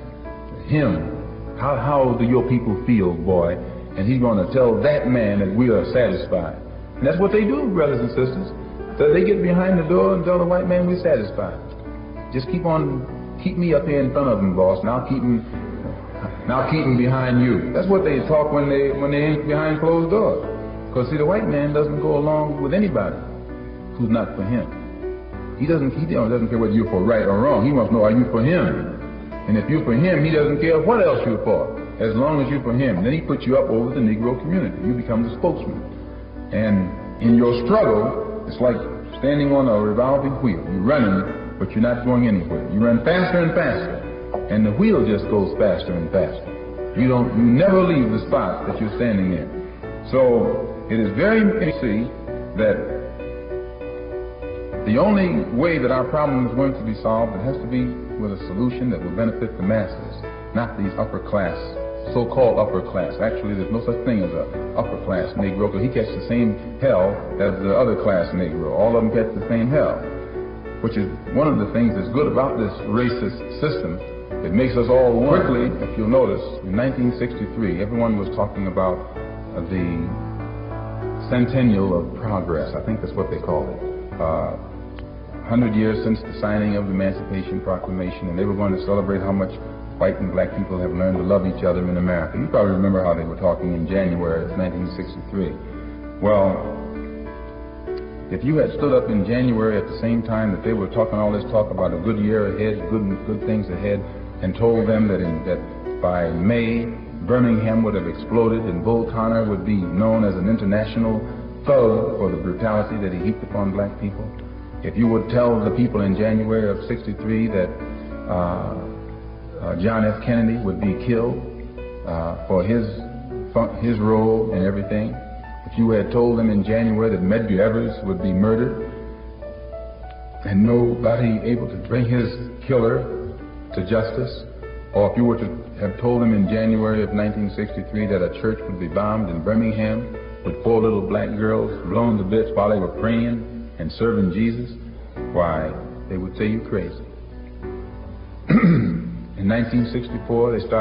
him, how do your people feel, boy? And he's going to tell that man that we are satisfied. And that's what they do, brothers and sisters. So they get behind the door and tell the white man we're satisfied. Just keep me up here in front of them, boss, and I'll keep them behind you. That's what they talk when they ain't behind closed doors. Because see, the white man doesn't go along with anybody who's not for him. He doesn't care whether you're for right or wrong. He wants to know, are you for him? And if you're for him, he doesn't care what else you're for, as long as you're for him. Then he puts you up over the Negro community. You become the spokesman. And in your struggle, it's like standing on a revolving wheel. You're running, but you're not going anywhere. You run faster and faster, and the wheel just goes faster and faster. You never leave the spot that you're standing in. So it is very important to see that the only way that our problem is going to be solved, it has to be with a solution that will benefit the masses, not these upper class, so-called upper class. Actually, there's no such thing as an upper class Negro, because he gets the same hell as the other class Negro. All of them get the same hell, which is one of the things that's good about this racist system. It makes us all one. Quickly, if you'll notice, in 1963, everyone was talking about the centennial of progress. I think that's what they called it. 100 years since the signing of the Emancipation Proclamation, and they were going to celebrate how much white and black people have learned to love each other in America. You probably remember how they were talking in January of 1963. Well, if you had stood up in January at the same time that they were talking all this talk about a good year ahead, good things ahead, and told them that by May, Birmingham would have exploded and Bull Connor would be known as an international thug for the brutality that he heaped upon black people. If you would tell the people in January of '63 that John F. Kennedy would be killed for his role in everything, if you had told them in January that Medgar Evers would be murdered and nobody able to bring his killer to justice, or if you were to have told them in January of 1963 that a church would be bombed in Birmingham with 4 little black girls blown to bits while they were praying and serving Jesus, why, they would say you're crazy. In 1964, they started